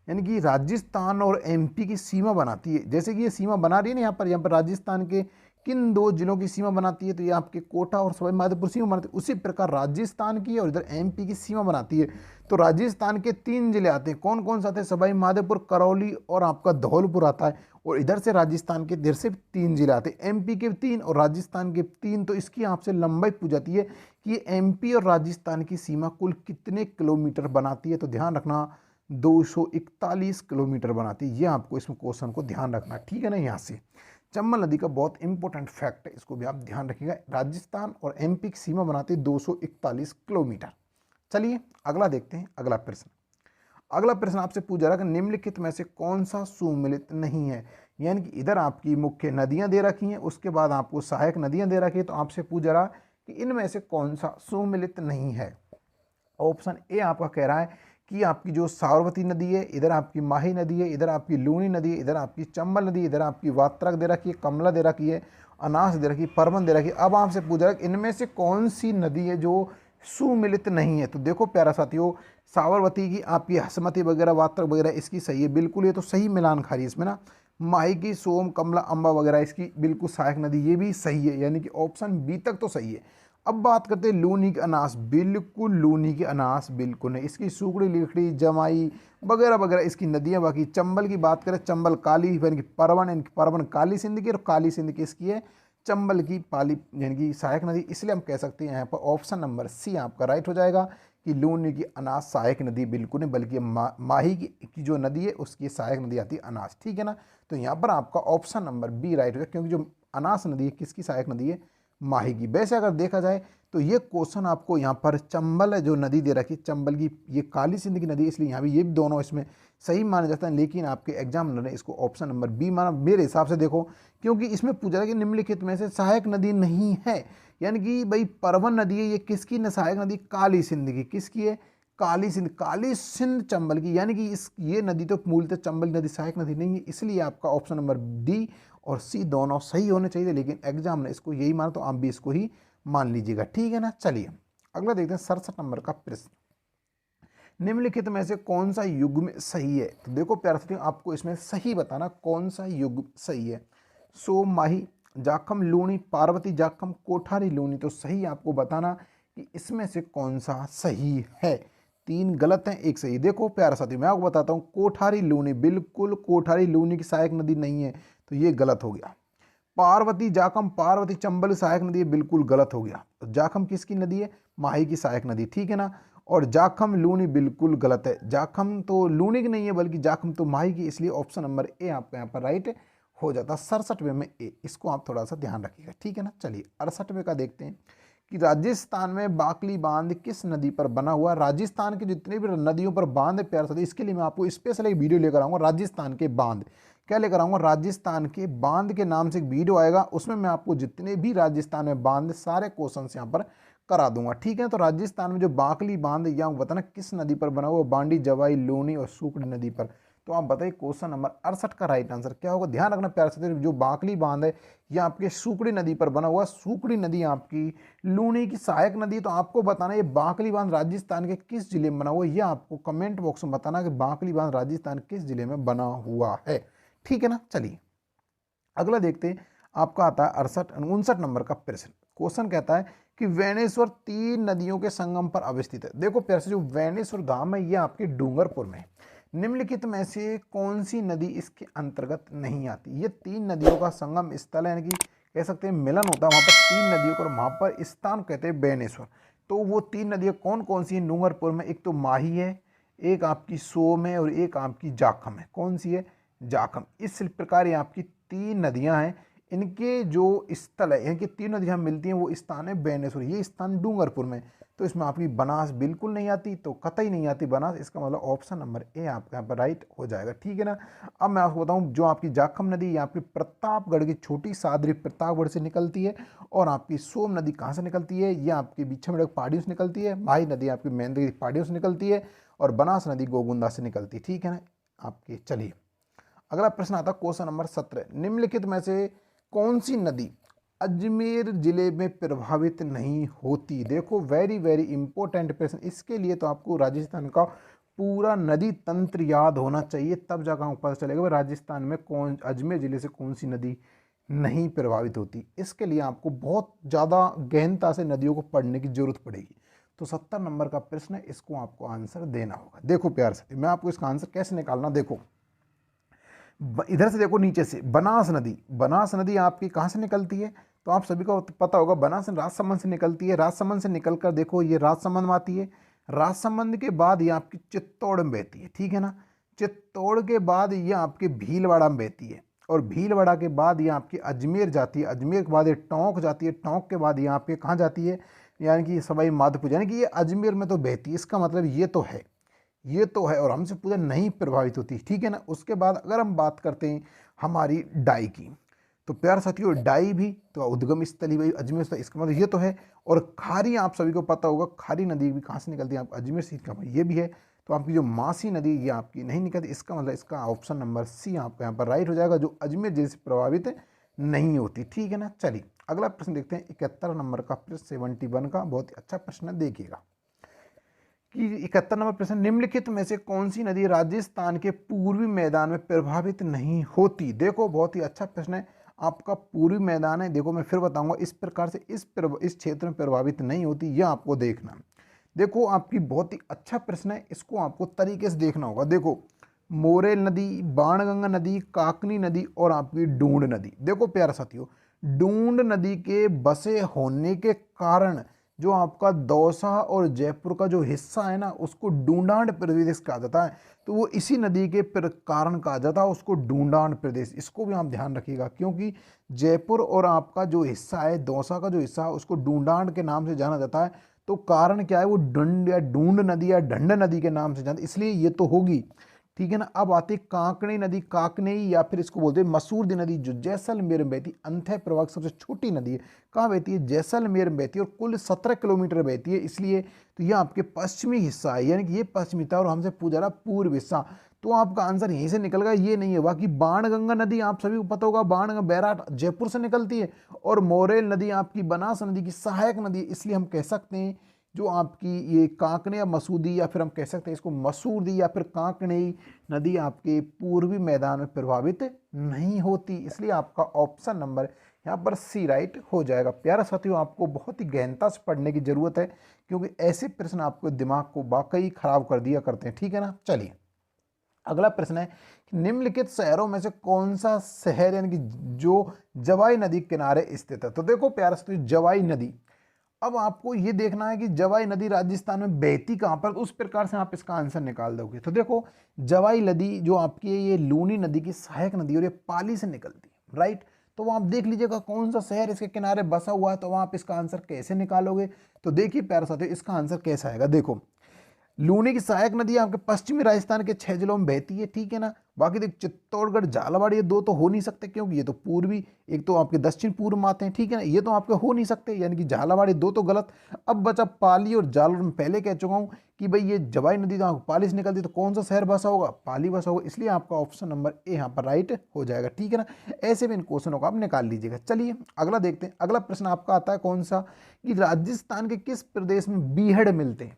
यानी कि राजस्थान और एमपी की सीमा बनाती है। जैसे कि ये सीमा बना रही है ना, यहाँ पर राजस्थान के किन 2 जिलों की सीमा बनाती है? तो ये आपके कोटा और सवाई माधोपुर सीमा बनाती है। उसी प्रकार राजस्थान की और इधर एमपी की सीमा बनाती है। तो राजस्थान के 3 जिले आते हैं, कौन कौन से आते हैं? सवाई माधोपुर, करौली और आपका धौलपुर आता है। और इधर से राजस्थान के इधर से 3 जिले आते हैं, एमपी के 3 और राजस्थान के 3। तो इसकी आपसे लंबाई पूछ जाती है कि एमपी और राजस्थान की सीमा कुल कितने किलोमीटर बनाती है? तो ध्यान रखना 241 किलोमीटर बनाती है। ये आपको इसमें क्वेश्चन को ध्यान रखना, ठीक है ना। यहाँ से चंबल नदी का बहुत इंपॉर्टेंट फैक्ट है, इसको भी आप ध्यान रखिएगा। राजस्थान और एमपी की सीमा बनाती है 241 किलोमीटर। चलिए अगला देखते हैं। अगला प्रश्न आपसे पूछा रहा कि निम्नलिखित में से कौन सा सुमिलित नहीं है? यानी कि इधर आपकी मुख्य नदियां दे रखी हैं, उसके बाद आपको सहायक नदियां दे रखी है। तो आपसे पूछा रहा कि इनमें से कौन सा सुमिलित नहीं है? ऑप्शन ए आपका कह रहा है कि आपकी जो साबरमती नदी है, इधर आपकी माही नदी है, इधर आपकी लूनी नदी है, इधर आपकी चंबल नदी, इधर आपकी वात्रक दे रखी है, कमला दे रखी है, अनास दे रखी है, परमन दे रखी है। अब आपसे पूछ रहा है कि इनमें से कौन सी नदी है जो सुमिलित नहीं है? तो देखो प्यारा साथियों, साबरमती की आपकी हसमती वगैरह, वात्रक वगैरह इसकी सही है बिल्कुल, ये तो सही मिलान खा रही है इसमें ना। माही की सोम, कमला, अम्बा वगैरह इसकी बिल्कुल सहायक नदी, ये भी सही है, यानी कि ऑप्शन बी तक तो सही है। अब बात करते हैं लूनी की अनास, बिल्कुल लूनी की अनास बिल्कुल है। इसकी सुकड़ी, लिखड़ी, जमाई वगैरह वगैरह इसकी नदियां। बाकी चंबल की बात करें, चंबल काली, यानी कि परवन काली सिंध की, और काली सिंध की इसकी है चंबल की पाली, यानी कि सहायक नदी। इसलिए हम कह सकते हैं यहाँ पर ऑप्शन नंबर सी आपका राइट हो जाएगा कि लूनी की अनास सहायक नदी बिल्कुल नहीं, बल्कि माही की जो नदी है उसकी सहायक नदी आती है अनास। ठीक है ना, तो यहाँ पर आपका ऑप्शन नंबर बी राइट होगा, क्योंकि जो अनास नदी है किसकी सहायक नदी है? माही की। वैसे अगर देखा जाए तो ये क्वेश्चन आपको यहाँ पर चंबल जो नदी दे रखी, चंबल की ये काली सिंध की नदी, इसलिए यहाँ भी ये भी दोनों इसमें सही माने जाते हैं। लेकिन आपके एग्जामिनर ने इसको ऑप्शन नंबर बी माना मेरे हिसाब से। देखो, क्योंकि इसमें पूछा है कि निम्नलिखित में से सहायक नदी नहीं है, यानी कि भाई परवन नदी है, ये किसकी न सहायक नदी? काली सिंध की। किसकी है? काली सिंध चंबल की, यानी कि ये नदी तो मूलतः चंबल नदी सहायक नदी नहीं है। इसलिए आपका ऑप्शन नंबर डी और सी दोनों सही होने चाहिए, लेकिन एग्जाम ने इसको यही माना, तो आप भी इसको ही मान लीजिएगा। ठीक है ना, चलिए अगला देखते हैं 67 नंबर का प्रश्न। निम्नलिखित में से कौन सा युग्म सही है? तो देखो प्यारे साथियों, आपको इसमें सही बताना कौन सा युग्म सही है। सोम, माही, जाखम, लूनी, पार्वती, जाखम, कोठारी, लूनी। तो सही आपको बताना कि इसमें से कौन सा सही है। 3 गलत हैं, 1 सही। देखो प्यारे साथियों, मैं आपको बताता हूँ, कोठारी लूनी, बिल्कुल कोठारी लूनी की सहायक नदी नहीं है, तो ये गलत हो गया। पार्वती जाखम, पार्वती चंबल सहायक नदी है, बिल्कुल गलत हो गया। तो जाखम किसकी नदी है? माही की सहायक नदी। ठीक है ना, और जाखम लूनी बिल्कुल गलत है। जाखम तो लूनी की नहीं है, बल्कि जाखम तो माही की। इसलिए ऑप्शन नंबर ए आपका यहाँ पर राइट हो जाता। 67वें में ए, इसको आप थोड़ा सा ध्यान रखिएगा। ठीक है ना, चलिए 68वें का देखते हैं कि राजस्थान में बाकली बांध किस नदी पर बना हुआ? राजस्थान के जितने भी नदियों पर बांध है प्यारे साथी, इसके लिए मैं आपको स्पेशल एक वीडियो लेकर आऊँगा। राजस्थान के बांध क्या लेकर आऊँगा? राजस्थान के बांध के नाम से एक वीडियो आएगा, उसमें मैं आपको जितने भी राजस्थान में बांध सारे क्वेश्चन यहाँ पर करा दूंगा। ठीक है, तो राजस्थान में जो बाकली बांध है, यहाँ बताना किस नदी पर बना हुआ? बांडी, जवाई, लूनी और सुकड़ी नदी पर। तो आप बताइए क्वेश्चन नंबर 68 का राइट आंसर क्या होगा? ध्यान रखना प्यारे साथी, जो बाकली बांध है यह आपके सुकड़ी नदी पर बना हुआ। सुकड़ी नदी आपकी लूनी की सहायक नदी। तो आपको बताना ये बाकली बांध राजस्थान के किस जिले में बना हुआ है, यह आपको कमेंट बॉक्स में बताना कि बाकली बांध राजस्थान किस जिले में बना हुआ है। ठीक है ना, चलिए अगला देखते हैं। आपका आता है 59 नंबर का प्रश्न। क्वेश्चन कहता है कि वेणेश्वर 3 नदियों के संगम पर अवस्थित है। देखो प्यारे से, जो वेणेश्वर धाम है यह आपके डूंगरपुर में है। निम्नलिखित में से कौन सी नदी इसके अंतर्गत नहीं आती? ये 3 नदियों का संगम स्थल है, यानी कि कह सकते हैं मिलन होता है वहाँ पर 3 नदियों का, और वहाँ पर स्थान कहते हैं वेणेश्वर। तो वो 3 नदियाँ कौन कौन सी है डूंगरपुर में? एक तो माही है, एक आपकी सोम है, और एक आपकी जाखम है। कौन सी है? जाखम। इस प्रकार ये आपकी 3 नदियां हैं। इनके जो स्थल है, इनकी 3 नदियाँ मिलती हैं, वो स्थान है बेनेश्वर, ये स्थान डूंगरपुर में। तो इसमें आपकी बनास बिल्कुल नहीं आती, तो कतई नहीं आती बनास, इसका मतलब ऑप्शन नंबर ए आपका यहाँ पर राइट हो जाएगा, ठीक है ना। अब मैं आपको बताऊँ, जो आपकी जाखम नदी, ये आपकी प्रतापगढ़ की छोटी सादरी प्रतापगढ़ से निकलती है, और आपकी सोम नदी कहाँ से निकलती है, ये आपकी बिछमड़क पहाड़ियों से निकलती है, माही नदी आपकी महेंद्रगिरी की पहाड़ियों से निकलती है, और बनास नदी गोगुंदा से निकलती है, ठीक है ना आपकी। चलिए अगला प्रश्न आता है क्वेश्चन नंबर 17, निम्नलिखित में से कौन सी नदी अजमेर जिले में प्रभावित नहीं होती। देखो वेरी वेरी इंपॉर्टेंट प्रश्न, इसके लिए तो आपको राजस्थान का पूरा नदी तंत्र याद होना चाहिए, तब जाकर हमको पता चलेगा भाई राजस्थान में कौन, अजमेर जिले से कौन सी नदी नहीं प्रभावित होती। इसके लिए आपको बहुत ज़्यादा गहनता से नदियों को पढ़ने की जरूरत पड़ेगी। तो 70 नंबर का प्रश्न है, इसको आपको आंसर देना होगा। देखो प्यार से मैं आपको इसका आंसर कैसे निकालना, देखो इधर से देखो, नीचे से बनास नदी, बनास नदी आपकी कहाँ से निकलती है, तो आप सभी को पता होगा, बनास राजसमंद से निकलती है। राजसमंद से निकलकर देखो ये राजसमंद में आती है, राजसमंद के बाद ये आपकी चित्तौड़ में बहती है, ठीक है ना। चित्तौड़ के बाद ये आपके भीलवाड़ा में बहती है, और भीलवाड़ा के बाद ये आपकी अजमेर जाती है, अजमेर के बाद ये टोंक जाती है, टोंक के बाद ये आपके कहाँ जाती है, यानी कि सवाई माधोपुर, यानी कि ये अजमेर में तो बहती है। इसका मतलब ये तो है, ये तो है, और हमसे पूरा नहीं प्रभावित होती, ठीक है ना। उसके बाद अगर हम बात करते हैं हमारी डाई की, तो प्यार साथियों डाई भी तो उद्गम स्थली भाई अजमेर से, इसका मतलब ये तो है। और खारी आप सभी को पता होगा, खारी नदी भी कहाँ से निकलती है, आप अजमेर से, इसका मतलब ये भी है। तो आपकी जो मासी नदी ये आपकी नहीं निकलती, इसका मतलब इसका ऑप्शन नंबर सी आपका यहाँ पर राइट हो जाएगा, जो अजमेर जिले से प्रभावित नहीं होती, ठीक है ना। चलिए अगला प्रश्न देखते हैं 71 नंबर का प्रश्न 71 का, बहुत ही अच्छा प्रश्न है, देखिएगा कि 71 नंबर प्रश्न, निम्नलिखित में से कौन सी नदी राजस्थान के पूर्वी मैदान में प्रभावित नहीं होती। देखो बहुत ही अच्छा प्रश्न है, आपका पूर्वी मैदान है, देखो मैं फिर बताऊंगा इस प्रकार से इस क्षेत्र में प्रभावित नहीं होती, यह आपको देखना। देखो आपकी बहुत ही अच्छा प्रश्न है, इसको आपको तरीके से देखना होगा। देखो मोरेल नदी, बाणगंगा नदी, काकनी नदी और आपकी डूंड नदी। देखो प्यारे साथियों, डूंड नदी के बसे होने के कारण जो आपका दौसा और जयपुर का जो हिस्सा है ना, उसको डूंडांड प्रदेश कहा जाता है। तो वो इसी नदी के कारण कहा जाता है उसको डूंडांड प्रदेश, इसको भी आप ध्यान रखिएगा, क्योंकि जयपुर और आपका जो हिस्सा है, दौसा का जो हिस्सा है, उसको डूंडांड के नाम से जाना जाता है। तो कारण क्या है, वो डंड या डूंड नदी या ढंड नदी के नाम से जानते, इसलिए ये तो होगी, ठीक है ना। अब आती है कांकड़ी नदी, काकनेई या फिर इसको बोलते हैं मसूरदी नदी, जो जैसलमेर में बहती, अंतः प्रवाह सबसे छोटी नदी है। कहाँ बहती है, जैसलमेर में बहती है, और कुल 17 किलोमीटर बहती है, इसलिए तो ये आपके पश्चिमी हिस्सा है, यानी कि ये पश्चिमी था और हमसे पूछा रहा पूर्व हिस्सा, तो आपका आंसर यहीं से निकल गया, ये नहीं है। बाकी बाणगंगा नदी आप सभी को पता होगा, बाणगंगा बैराट जयपुर से निकलती है, और मोरेल नदी आपकी बनास नदी की सहायक नदी, इसलिए हम कह सकते हैं जो आपकी ये कांकने या मसूदी, या फिर हम कह सकते हैं इसको मसूरदी या फिर कांकनेई नदी आपके पूर्वी मैदान में प्रभावित नहीं होती, इसलिए आपका ऑप्शन नंबर यहाँ पर सी राइट हो जाएगा। प्यारा साथियों, आपको बहुत ही गहनता से पढ़ने की जरूरत है, क्योंकि ऐसे प्रश्न आपको दिमाग को वाकई खराब कर दिया करते हैं, ठीक है ना। चलिए अगला प्रश्न है, निम्नलिखित शहरों में से कौन सा शहर यानी कि जो जवाई नदी किनारे स्थित है। तो देखो प्यारा साथियों, जवाई नदी, अब आपको ये देखना है कि जवाई नदी राजस्थान में बहती कहाँ पर, उस प्रकार से आप इसका आंसर निकाल दोगे। तो देखो जवाई नदी जो आपकी है, ये लूनी नदी की सहायक नदी और ये पाली से निकलती है, राइट। तो वो आप देख लीजिएगा कौन सा शहर इसके किनारे बसा हुआ है, तो वहाँ आप इसका आंसर कैसे निकालोगे। तो देखिए प्यारे साथियों, इसका आंसर कैसा आएगा। देखो लूनी की सहायक नदी आपके पश्चिमी राजस्थान के 6 जिलों में बहती है, ठीक है ना। बाकी देख चित्तौड़गढ़ झालावाड़, ये दो तो हो नहीं सकते, क्योंकि ये तो पूर्वी, एक तो आपके दक्षिण पूर्व में आते हैं, ठीक है ना, ये तो आपके हो नहीं सकते, यानी कि झालावाड़ दो तो गलत। अब बचा पाली और जालौर, में पहले कह चुका हूँ कि भाई ये जवाई नदी तो पाली से निकलती, तो कौन सा शहर बसा होगा, पाली बसा होगा, इसलिए आपका ऑप्शन नंबर ए यहाँ पर राइट हो जाएगा, ठीक है ना। ऐसे में इन क्वेश्चनों को आप निकाल लीजिएगा। चलिए अगला देखते हैं, अगला प्रश्न आपका आता है कौन सा, कि राजस्थान के किस प्रदेश में बीहड़ मिलते हैं।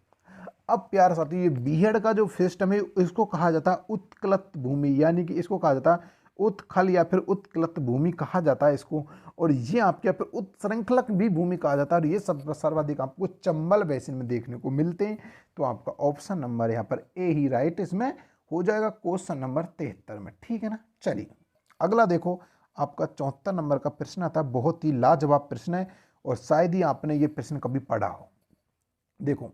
अब प्यार साथी, ये बीहड़ का जो सिस्टम है इसको कहा जाता है उत्कलत भूमि, यानी कि इसको कहा जाता है उत्खल या फिर उत्कलत भूमि कहा जाता है इसको, और ये आपके यहाँ पर उत्श्रृंखलक भी भूमि कहा जाता है, और ये सब सर्वाधिक आपको चंबल बेसिन में देखने को मिलते हैं। तो आपका ऑप्शन नंबर यहाँ पर ए ही राइट इसमें हो जाएगा, क्वेश्चन नंबर 73 में, ठीक है ना। चलिए अगला देखो, आपका 74 नंबर का प्रश्न आता है, बहुत ही लाजवाब प्रश्न है, और शायद ही आपने ये प्रश्न कभी पढ़ा हो। देखो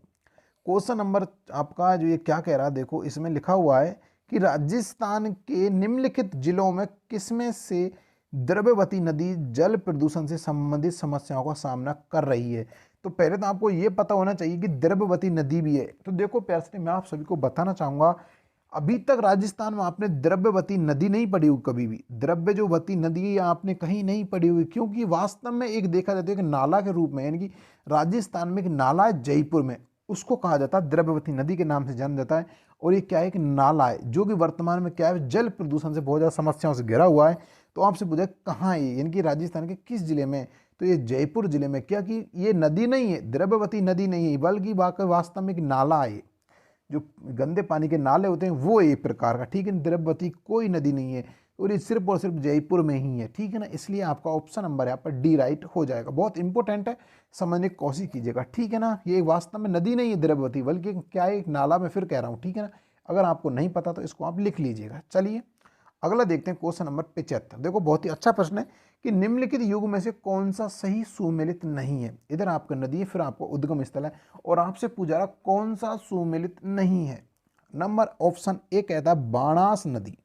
क्वेश्चन नंबर आपका जो ये क्या कह रहा है, देखो इसमें लिखा हुआ है कि राजस्थान के निम्नलिखित जिलों में किसमें से द्रव्यवती नदी जल प्रदूषण से संबंधित समस्याओं का सामना कर रही है। तो पहले तो आपको ये पता होना चाहिए कि द्रव्यवती नदी भी है। तो देखो प्यार से मैं आप सभी को बताना चाहूँगा, अभी तक राजस्थान में आपने द्रव्यवती नदी नहीं पढ़ी हुई कभी भी। द्रव्यवती नदी आपने कहीं नहीं पढ़ी हुई, क्योंकि वास्तव में एक देखा जाता है कि नाला के रूप में, यानी कि राजस्थान में एक नाला है जयपुर में, उसको कहा जाता है द्रव्यवती नदी के नाम से जाना जाता है। और ये क्या है, एक नाला है जो कि वर्तमान में क्या है, जल प्रदूषण से बहुत ज़्यादा समस्याओं से घिरा हुआ है। तो आपसे पूछा कहाँ है, यानी कि राजस्थान के किस जिले में, तो ये जयपुर जिले में। क्या कि ये नदी नहीं है, द्रव्यवती नदी नहीं है, बल्कि वास्तव में एक नाला है। जो गंदे पानी के नाले होते हैं वो एक प्रकार का, ठीक है। द्रव्यवती कोई नदी नहीं है, और ये सिर्फ और सिर्फ जयपुर में ही है, ठीक है ना। इसलिए आपका ऑप्शन नंबर यहाँ पर डी राइट हो जाएगा। बहुत इंपॉर्टेंट है, समझने की कोशिश कीजिएगा, ठीक है ना। ये वास्तव में नदी नहीं है द्रव्यवती, बल्कि क्या है, एक नाला में फिर कह रहा हूँ, ठीक है ना। अगर आपको नहीं पता तो इसको आप लिख लीजिएगा। चलिए अगला देखते हैं, क्वेश्चन नंबर 75। देखो बहुत ही अच्छा प्रश्न है कि निम्नलिखित युग में से कौन सा सही सुमेलित नहीं है। इधर आपका नदी है, फिर आपको उद्गम स्थल है, और आपसे पूछा रहा कौन सा सुमेलित नहीं है। नंबर ऑप्शन ए कहता है बाणास नदी,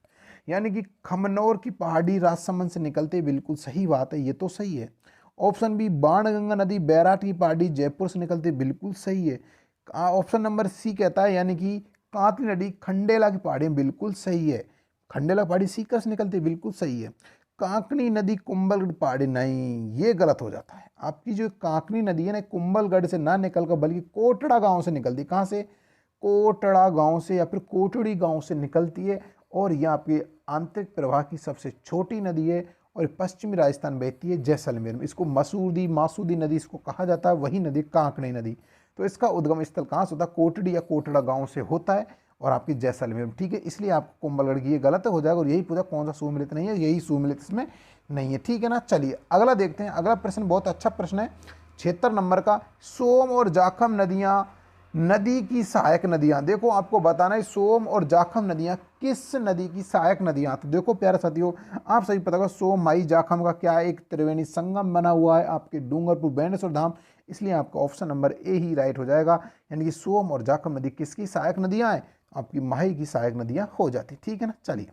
यानी कि खमनौर की पहाड़ी राजसमंद से निकलते, बिल्कुल सही बात है, ये तो सही है। ऑप्शन बी बाणगंगा नदी बैराट की पहाड़ी जयपुर से निकलती, बिल्कुल सही है। ऑप्शन नंबर सी कहता है यानी कि कांतली नदी खंडेला की पहाड़ी में, बिल्कुल सही है। खंडेला पहाड़ी सीकर से निकलती, बिल्कुल सही है। कांकनी नदी कुंभलगढ़ पहाड़ी, नहीं, ये गलत हो जाता है। आपकी जो कांकनी नदी है ना, कुंभलगढ़ से ना निकलकर बल्कि कोटड़ा गांव से निकलती। कहाँ से, कोटड़ा गांव से या फिर कोटड़ी गांव से निकलती है, और यह आपकी आंतरिक प्रवाह की सबसे छोटी नदी है, और पश्चिमी राजस्थान बहती है जैसलमेर में। इसको मासूदी नदी इसको कहा जाता है, वही नदी कांकड़ी नदी। तो इसका उद्गम स्थल कहाँ से होता है, कोटड़ी या कोटड़ा गांव से होता है, और आपकी जैसलमेर, ठीक है। इसलिए आपको कुंभलगढ़ की ये गलत हो जाएगा, और यही पूछा कौन सा सुमिलित नहीं है, यही सुमिलित इसमें नहीं है, ठीक है ना। चलिए अगला देखते हैं। अगला प्रश्न बहुत अच्छा प्रश्न है, 76 नंबर का। सोम और जाखम नदियाँ नदी की सहायक नदियाँ। देखो आपको बताना है सोम और जाखम नदियाँ किस नदी की सहायक नदियाँ। तो देखो प्यारे साथियों, आप सभी पता होगा सोम माई जाखम का क्या है, एक त्रिवेणी संगम बना हुआ है आपके डूंगरपुर बेणेश्वर धाम। इसलिए आपका option number A he right हो जाएगा, यानी कि सोम और जाखम नदी किसकी सहायक नदियाँ हैं, आपकी माही की सहायक नदियाँ हो जाती, ठीक है ना। चलिए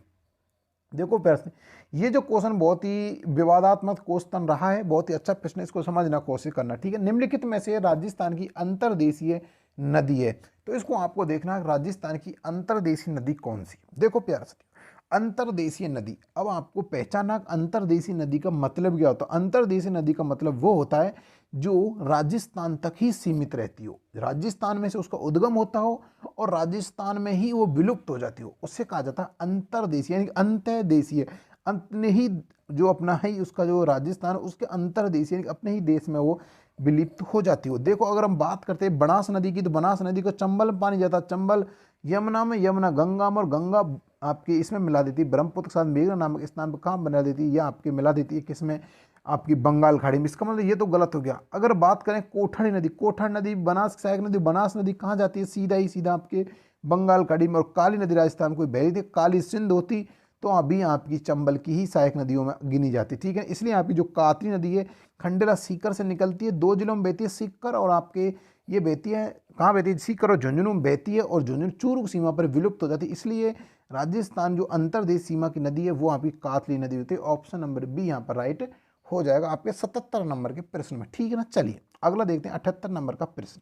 देखो प्रश्न, ये जो क्वेश्चन बहुत ही विवादात्मक क्वेश्चन रहा है, बहुत ही अच्छा प्रश्न, इसको समझना कोशिश करना, ठीक है। निम्नलिखित में से राजस्थान की अंतर्देशीय नदी है, तो इसको आपको देखना है राजस्थान की अंतर्देशीय नदी कौन सी। देखो प्यारे साथियों, अंतर्देशीय नदी, अब आपको पहचाना अंतर्देशीय नदी का मतलब क्या होता है। अंतर्देशीय नदी का मतलब वो होता है जो राजस्थान तक ही सीमित रहती हो, राजस्थान में से उसका उद्गम होता हो और राजस्थान में ही वो विलुप्त हो जाती हो, उससे कहा जाता है अंतर्देशीय, यानी अंतर्देशीय। अपने ही जो अपना है उसका जो राजस्थान उसके अंतर्देशीय, यानी अपने ही देश में वो विलुप्त हो जाती हो। देखो अगर हम बात करते हैं बनास नदी की, तो बनास नदी को चंबल में पानी जाता है, चंबल यमुना में, यमुना गंगा में, और गंगा आपकी इसमें मिला देती है ब्रह्मपुत्र के साथ मेघना नामक स्थान पर कहाँ बना देती है, या आपके मिला देती है किसमें, आपकी बंगाल खाड़ी में। इसका मतलब ये तो गलत हो गया। अगर बात करें कोठड़ी नदी, कोठड़ नदी बनास की सहायक नदी, बनास नदी कहाँ जाती है, सीधा ही सीधा आपके बंगाल खाड़ी में। और काली नदी राजस्थान को बहती थी, काली सिंध होती तो अभी आपकी चंबल की ही सहायक नदियों में गिनी जाती, ठीक है। इसलिए आपकी जो कातरी नदी है खंडेला सीकर से निकलती है, 2 जिलों में बहती है, सीकर और आपके ये बहती है, कहाँ बहती है, सीकर और झुंझुनू में बहती है, और झुंझुनू चूरू सीमा पर विलुप्त हो जाती है। इसलिए राजस्थान जो अंतर्देश सीमा की नदी है वो आपकी कातली नदी होती है। ऑप्शन नंबर बी यहाँ पर राइट हो जाएगा आपके 77 नंबर के प्रश्न में, ठीक है ना। चलिए अगला देखते हैं 78 नंबर का प्रश्न।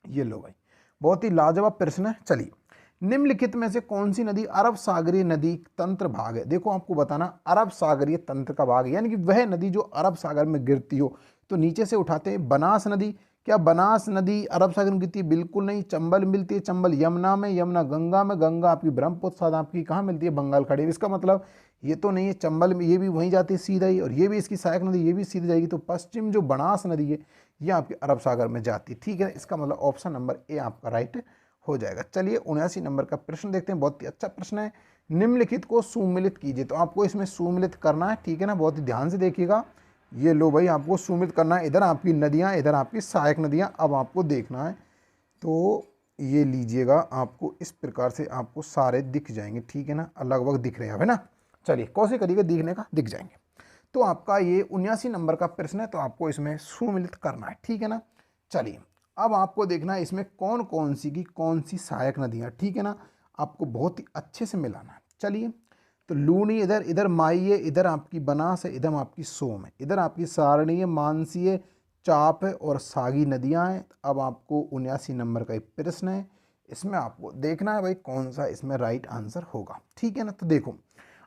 ये लो भाई, बहुत ही लाजवाब प्रश्न है। चलिए, निम्नलिखित में से कौन सी नदी अरब सागरीय नदी तंत्र भाग है। देखो आपको बताना अरब सागरीय तंत्र का भाग है, यानी कि वह नदी जो अरब सागर में गिरती हो। तो नीचे से उठाते हैं बनास नदी, क्या बनास नदी अरब सागर में गिरती है, बिल्कुल नहीं। चंबल मिलती है, चंबल यमुना में, यमुना गंगा में, गंगा आपकी ब्रह्मपुत्र साथ आपकी कहाँ मिलती है, बंगाल खाड़ी में। इसका मतलब ये तो नहीं है, चंबल में ये भी वहीं जाती है सीधा ही, और ये भी इसकी सहायक नदी ये भी सीधी जाएगी। तो पश्चिम जो बनास नदी है ये आपकी अरब सागर में जाती है, ठीक है। इसका मतलब ऑप्शन नंबर ए आपका राइट हो जाएगा। चलिए 79 नंबर का प्रश्न देखते हैं, बहुत ही अच्छा प्रश्न है। निम्नलिखित को सुमिलित कीजिए, तो आपको इसमें सुमिलित करना है, ठीक है ना। बहुत ही ध्यान से देखिएगा। ये लो भाई, आपको सुमिलित करना है, इधर आपकी नदियाँ, इधर आपकी सहायक नदियाँ, अब आपको देखना है। तो ये लीजिएगा, आपको इस प्रकार से आपको सारे दिख जाएंगे, ठीक है ना, लगभग दिख रहे हैं, है ना। चलिए कोशिश करिएगा दिखने का, दिख जाएंगे। तो आपका ये 79 नंबर का प्रश्न है, तो आपको इसमें सुमिलित करना है, ठीक है ना। चलिए अब आपको देखना है इसमें कौन कौन सी सहायक नदियाँ, ठीक है ना, आपको बहुत ही अच्छे से मिलाना है। चलिए तो लूनी इधर, इधर माई है, इधर आपकी बनास है, इधर आपकी सोम है, इधर आपकी सारणी है, मानसी है, चाप है और सागी नदियां हैं। अब आपको 79 नंबर का एक प्रश्न है, इसमें आपको देखना है भाई कौन सा इसमें राइट आंसर होगा। ठीक है ना। तो देखो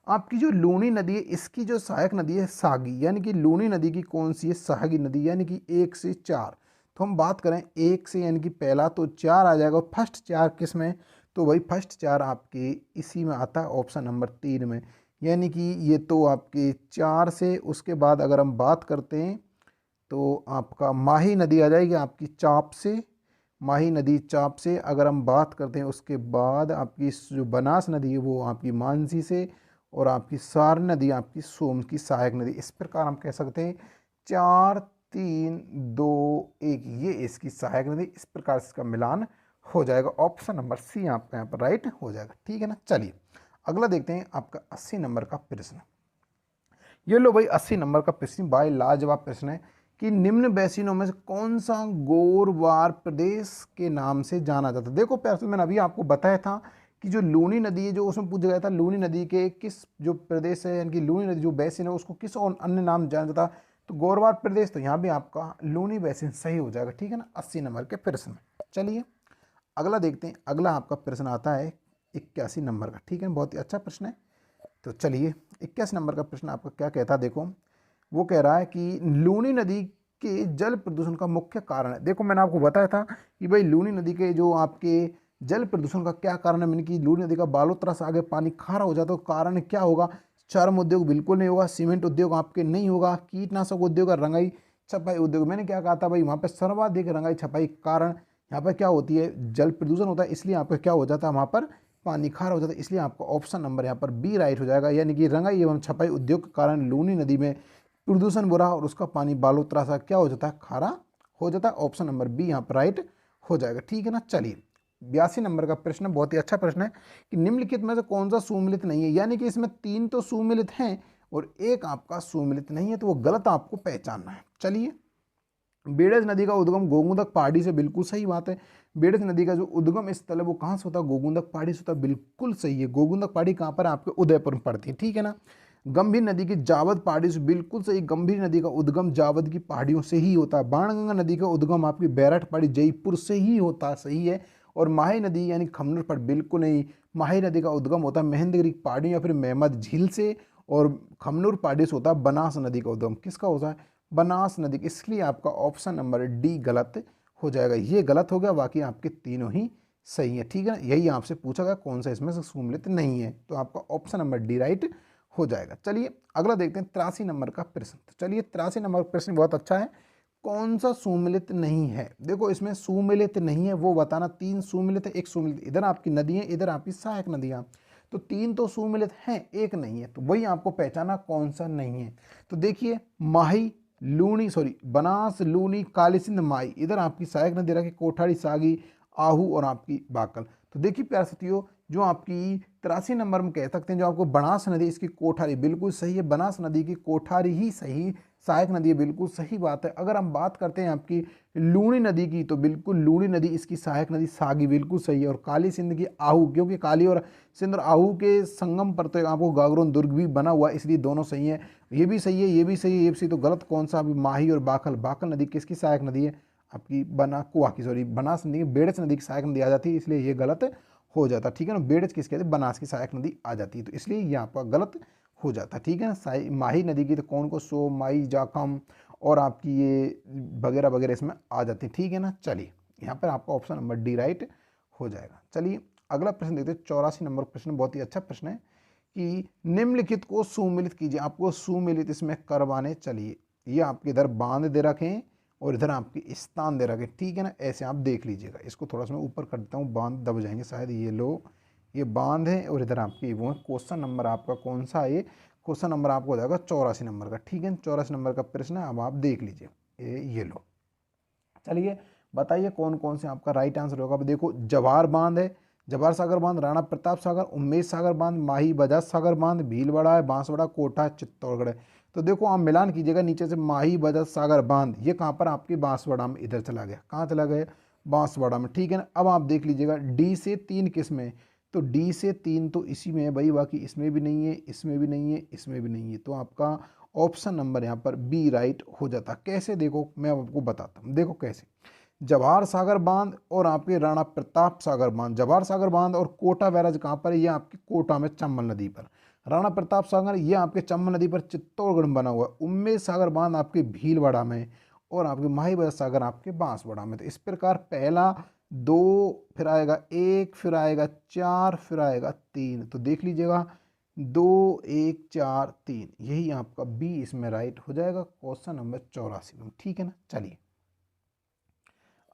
आपकी जो लूनी नदी है इसकी जो सहायक नदी है सागी, यानी कि लूनी नदी की कौन सी है, सागी नदी, यानी कि 1 से 4। तो हम बात करें 1 से यानी कि पहला तो 4 आ जाएगा। फर्स्ट 4 किस में, तो भाई फर्स्ट 4 आपके इसी में आता है ऑप्शन नंबर 3 में, यानी कि ये तो आपके 4 से। उसके बाद अगर हम बात करते हैं तो आपका माही नदी आ जाएगी आपकी चाप से, माही नदी चाप से। अगर हम बात करते हैं उसके बाद आपकी जो बनास नदी है वो आपकी मानसी से, और आपकी सार नदी आपकी सोम की सहायक नदी। इस प्रकार हम कह सकते हैं 4 3 2 1 ये इसकी सहायक नदी। इस प्रकार से इसका मिलान हो जाएगा। ऑप्शन नंबर सी आपका यहाँ पर राइट हो जाएगा। ठीक है ना। चलिए अगला देखते हैं आपका 80 नंबर का प्रश्न। ये लो भाई 80 नंबर का प्रश्न भाई लाजवाब प्रश्न है कि निम्न बेसिनों में से कौन सा गोरवार प्रदेश के नाम से जाना जाता है। देखो प्यार, मैंने अभी आपको बताया था कि जो लूनी नदी है जो उसमें पूछा गया था लूनी नदी के किस जो प्रदेश है, यानी कि लूनी नदी जो बेसिन है उसको किस और अन्य नाम जाना जाता, तो गोरवार प्रदेश। तो यहाँ भी आपका लूनी बेसिन सही हो जाएगा। ठीक है ना 80 नंबर के प्रश्न में। चलिए अगला देखते हैं। अगला आपका प्रश्न आता है 81 नंबर का। ठीक है, बहुत ही अच्छा प्रश्न है। तो चलिए 81 नंबर का प्रश्न आपका क्या कहता है, देखो वो कह रहा है कि लूनी नदी के जल प्रदूषण का मुख्य कारण है। देखो मैंने आपको बताया था कि भाई लूनी नदी के जो आपके जल प्रदूषण का क्या कारण है, मैंने कि लूनी नदी का बालोतरा से आगे पानी खारा हो जाता है। तो कारण क्या होगा, चर्म उद्योग बिल्कुल नहीं होगा, सीमेंट उद्योग आपके नहीं होगा, कीटनाशक उद्योग और रंगाई छपाई उद्योग। मैंने क्या कहा था भाई वहाँ पर सर्वाधिक रंगाई छपाई कारण यहाँ पर क्या होती है, जल प्रदूषण होता है, इसलिए आपका क्या हो जाता है वहाँ पर पानी खारा हो जाता है। इसलिए आपका ऑप्शन नंबर यहाँ पर बी राइट हो जाएगा, यानी कि रंगाई एवं छपाई उद्योग के कारण लूनी नदी में प्रदूषण बुरा और उसका पानी बालोतरा सा क्या हो जाता है, खारा हो जाता है। ऑप्शन नंबर बी यहाँ पर राइट हो जाएगा। ठीक है ना। चलिए 82 नंबर का प्रश्न बहुत ही अच्छा प्रश्न है कि निम्नलिखित में से कौन सा सुमिलित नहीं है, यानी कि इसमें 3 तो सुमिलित हैं और 1 आपका सुमिलित नहीं है, तो वो गलत आपको पहचानना है। चलिए बेड़ज नदी का उद्गम गोगुंदक पहाड़ी से, बिल्कुल सही बात है। बेड़ज नदी का जो उद्गम स्थल है वो कहाँ से होता है, गोगुंदक पहाड़ी से होता है, बिल्कुल सही है। गोगुंदक पहाड़ी कहाँ पर है, आपके उदयपुर में पड़ती है। ठीक है ना। गंभीर नदी की जावद पहाड़ी से, बिल्कुल सही। गंभीर नदी का उद्गम जावद की पहाड़ियों से ही होता है। बाणगंगा नदी का उद्गम आपकी बैरठ पहाड़ी जयपुर से ही होता है, सही है। और माही नदी यानी खमनूर पहाड़, बिल्कुल नहीं। माही नदी का उद्गम होता है महेंद्रगिरी पहाड़ियों या फिर मेहमद झील से, और खमनूर पहाड़ी से होता है बनास नदी का उद्गम। किसका होता है, बनास नदी। इसलिए आपका ऑप्शन नंबर डी गलत हो जाएगा। ये गलत हो गया, बाकी आपके तीनों ही सही है। ठीक है ना। यही आपसे पूछा गया कौन सा इसमें से सुमिलित नहीं है, तो आपका ऑप्शन नंबर डी राइट हो जाएगा। चलिए अगला देखते हैं 83 नंबर का प्रश्न। तो चलिए 83 नंबर का प्रश्न बहुत अच्छा है। कौन सा सुमिलित नहीं है, देखो इसमें सुमिलित नहीं है वो बताना। 3 सुमिलित है, 1 सुमिलित, इधर आपकी नदी है, इधर आपकी सहायक नदियाँ। तो 3 तो सुमिलित हैं, 1 नहीं है, तो वही आपको पहचाना कौन सा नहीं है। तो देखिए माही लूनी बनास लूनी काली सिंध माई, इधर आपकी सहायक नदी रखी कोठारी सागी आहू और आपकी बाकल। तो देखिए प्यारे साथियों जो आपकी 83 नंबर में कह सकते हैं जो आपको बनास नदी इसकी कोठारी बिल्कुल सही है। बनास नदी की कोठारी ही सही सहायक नदी है, बिल्कुल सही बात है। अगर हम बात करते हैं आपकी लूनी नदी की तो बिल्कुल लूनी नदी इसकी सहायक नदी सागी, बिल्कुल सही है। और काली सिंध की आहू, क्योंकि काली और सिंध और आहू के संगम पर तो आपको गागरोन दुर्ग भी बना हुआ है, इसलिए दोनों सही है। ये भी सही है, ये भी सही है, ये भी सही। तो गलत कौन सा, अभी माही और बाकल। बाकल नदी किसकी सहायक नदी है, आपकी बनास नदी, बेड़च नदी की सहायक नदी आ जाती है, इसलिए ये गलत हो जाता। ठीक है ना। बेड़च किसके कहते हैं, बनास की सहायक नदी आ जाती है, तो इसलिए ये आपका गलत हो जाता। ठीक है ना। माही नदी की तो कौन को सो माई जाखम और आपकी ये वगैरह वगैरह इसमें आ जाती है। ठीक है ना। चलिए यहाँ पर आपका ऑप्शन नंबर डी राइट हो जाएगा। चलिए अगला प्रश्न देखते हैं 84 नंबर प्रश्न, बहुत ही अच्छा प्रश्न है कि निम्नलिखित को सुमिलित कीजिए। आपको सुमिलित इसमें करवाने, चलिए ये आपके इधर बांध दे रखें और इधर आपके स्थान दे रखे। ठीक है ना। ऐसे आप देख लीजिएगा, इसको थोड़ा सा मैं ऊपर कर देता हूँ, बांध दब जाएंगे शायद। ये लो ये बांध है और इधर आपकी वो है। क्वेश्चन नंबर आपका कौन सा है, ये क्वेश्चन नंबर आपको हो जाएगा 84 नंबर का। ठीक है 84 नंबर का प्रश्न है, अब आप देख लीजिए ये लो। चलिए बताइए कौन कौन से आपका राइट आंसर होगा। अब देखो जवाहर बांध है, जवाहर सागर बांध, राणा प्रताप सागर, उम्मेद सागर बांध, माही बजाज सागर बांध, भीलवाड़ा है, बांसवाड़ा, कोटा, चित्तौड़गढ़ है। तो देखो आप मिलान कीजिएगा, नीचे से माही बजाज सागर बांध ये कहाँ पर आपकी बांसवाड़ा में इधर चला गया, कहाँ चला गया, बांसवाड़ा में। ठीक है ना। अब आप देख लीजिएगा डी से 3 किस्में, तो डी से 3 तो इसी में है भाई, बाकी इसमें भी नहीं है, इसमें भी नहीं है, इसमें भी नहीं है। तो आपका ऑप्शन नंबर यहाँ पर बी राइट हो जाता। कैसे, देखो मैं आपको बताता हूँ। देखो कैसे, जवाहर सागर बांध और आपके राणा प्रताप सागर बांध, जवाहर सागर बांध और कोटा बैराज कहाँ पर है? ये आपकी कोटा में चंबल नदी पर। राणा प्रताप सागर ये आपके चंबल नदी पर चित्तौड़गढ़ में बना हुआ है। उम्मेद सागर बांध आपके भीलवाड़ा में और आपके माही सागर आपके बांसवाड़ा में। तो इस प्रकार पहला 2, फिर आएगा 1, फिर आएगा 4, फिर आएगा 3। तो देख लीजिएगा 2, 1, 4, 3, यही आपका बी इसमें राइट हो जाएगा क्वेश्चन नंबर 84 में। ठीक है ना। चलिए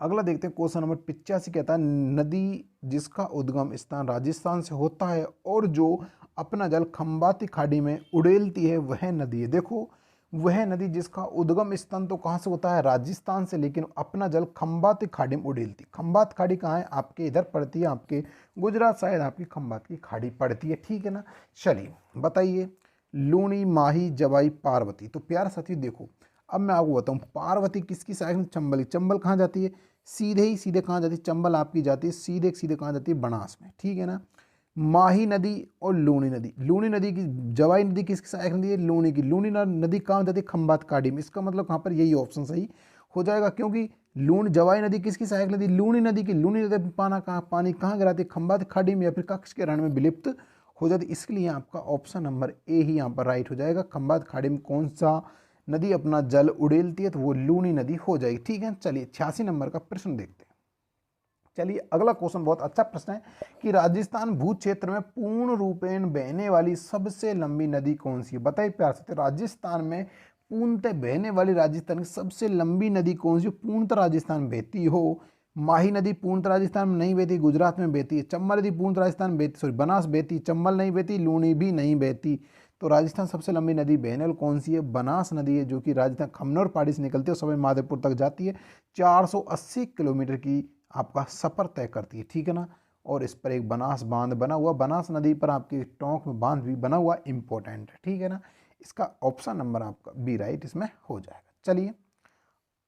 अगला देखते हैं क्वेश्चन नंबर 85 कहता है नदी जिसका उद्गम स्थान राजस्थान से होता है और जो अपना जल खंबाती खाड़ी में उड़ेलती है वह नदी है। देखो वह नदी जिसका उद्गम स्थान तो कहाँ से होता है? राजस्थान से, लेकिन अपना जल खंबाती खाड़ी में उड़ेलती। खंबात खाड़ी कहाँ है? आपके इधर पड़ती है, आपके गुजरात साइड आपकी खंबात की खाड़ी पड़ती है। ठीक है ना। चलिए बताइए, लूनी, माही, जवाई, पार्वती। तो प्यार साथियों देखो, अब मैं आपको बताऊँ पार्वती किसकी साइड में? चंबल। चंबल कहाँ जाती है? सीधे ही सीधे कहाँ जाती है? चंबल आपकी जाती है सीधे सीधे कहाँ जाती है? बनास में। ठीक है ना। माही नदी और लूनी नदी, लूनी नदी की, जवाई नदी किसकी सहायक नदी है? लूनी की। लूनी नदी कहाँ जाती है? खंबात खाड़ी में। इसका मतलब कहाँ पर? यही ऑप्शन सही हो जाएगा, क्योंकि जवाई नदी किसकी सहायक नदी? लूनी नदी की। लूनी नदी पानी कहाँ गिराती है? खंबात खाड़ी में या फिर कक्ष के रण में विलिप्त हो जाती है। इसके लिए आपका ऑप्शन नंबर ए ही यहाँ पर राइट हो जाएगा। खंबात खाड़ी में कौन सा नदी अपना जल उड़ेलती है? तो वो लूनी नदी हो जाएगी। ठीक है। चलिए 86 नंबर का प्रश्न देखते हैं। चलिए अगला क्वेश्चन बहुत अच्छा प्रश्न है कि राजस्थान भू क्षेत्र में पूर्ण रूपेण बहने वाली सबसे लंबी नदी कौन सी है? बताइए प्यार से, राजस्थान में पूर्णतः बहने वाली राजस्थान की सबसे लंबी नदी कौन सी है? पूर्णतः राजस्थान में बहती हो। माही नदी पूर्णतः राजस्थान में नहीं बहती, गुजरात में बहती है। चंबल नदी पूर्णतः राजस्थान में बहती, सॉरी बनास बहती, चंबल नहीं बहती, लूनी भी नहीं बहती। तो राजस्थान सबसे लंबी नदी बहने वाली कौन सी है? बनास नदी है, जो कि राजस्थान खमनौर पहाड़ी से निकलती है और सवाई माधोपुर तक जाती है। 480 किलोमीटर की आपका सफ़र तय करती है। ठीक है ना। और इस पर एक बनास बांध बना हुआ, बनास नदी पर आपके टोंक में बांध भी बना हुआ, इंपॉर्टेंट है। ठीक है ना। इसका ऑप्शन नंबर आपका बी राइट इसमें हो जाएगा। चलिए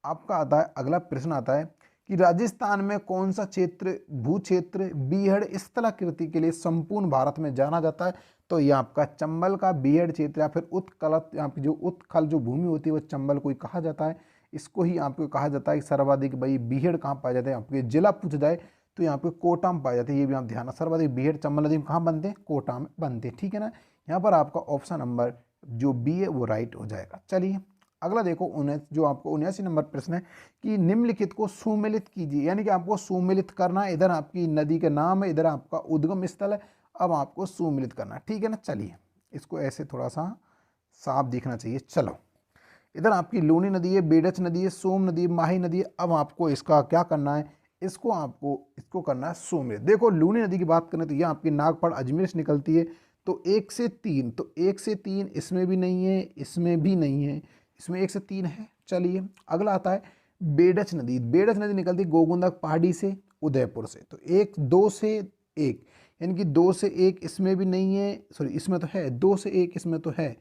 आपका आता है अगला प्रश्न आता है कि राजस्थान में कौन सा क्षेत्र भू क्षेत्र बीहड़ स्थलाकृति के लिए संपूर्ण भारत में जाना जाता है? तो ये आपका चंबल का बीहड़ क्षेत्र या फिर उत्कल, आपकी जो उत्कल जो भूमि होती है वो चंबल को ही कहा जाता है। इसको ही आपको कहा जाता है कि सर्वाधिक भाई बीहड़ कहाँ पाए जाते हैं? आपके जिला पूछ जाए तो यहाँ पे कोटा में पाए जाते हैं। ये भी आप ध्यान, सर्वाधिक बीहड़ चंबल नदी में कहाँ बनते हैं? कोटा में बनते हैं। ठीक है ना। यहाँ पर आपका ऑप्शन नंबर जो बी है वो राइट हो जाएगा। चलिए अगला देखो, जो आपको 79 नंबर प्रश्न है कि निम्नलिखित को सुमेलित कीजिए, यानी कि आपको सुमेलित करना है। इधर आपकी नदी का नाम है, इधर आपका उद्गम स्थल है, अब आपको सुमेलित करना है। ठीक है ना। चलिए इसको ऐसे थोड़ा सा साफ दिखना चाहिए। चलो इधर आपकी लूनी नदी है, बेडच नदी है, सोम नदी है, माही नदी है। अब आपको इसका क्या करना है? इसको करना है सुमेलित। देखो लूनी नदी की बात करें तो ये आपकी नागपाड़ अजमेर से निकलती है। तो 1 से 3, तो 1 से 3 इसमें भी नहीं है, इसमें भी नहीं है, इसमें 1 से 3 है। चलिए अगला आता है बेडच नदी। बेडच नदी निकलती है गोगुंदा पहाड़ी से, उदयपुर से। तो 2 से 1, यानी कि 2 से 1 इसमें भी नहीं है, सॉरी इसमें तो है, 2 से 1 इसमें तो है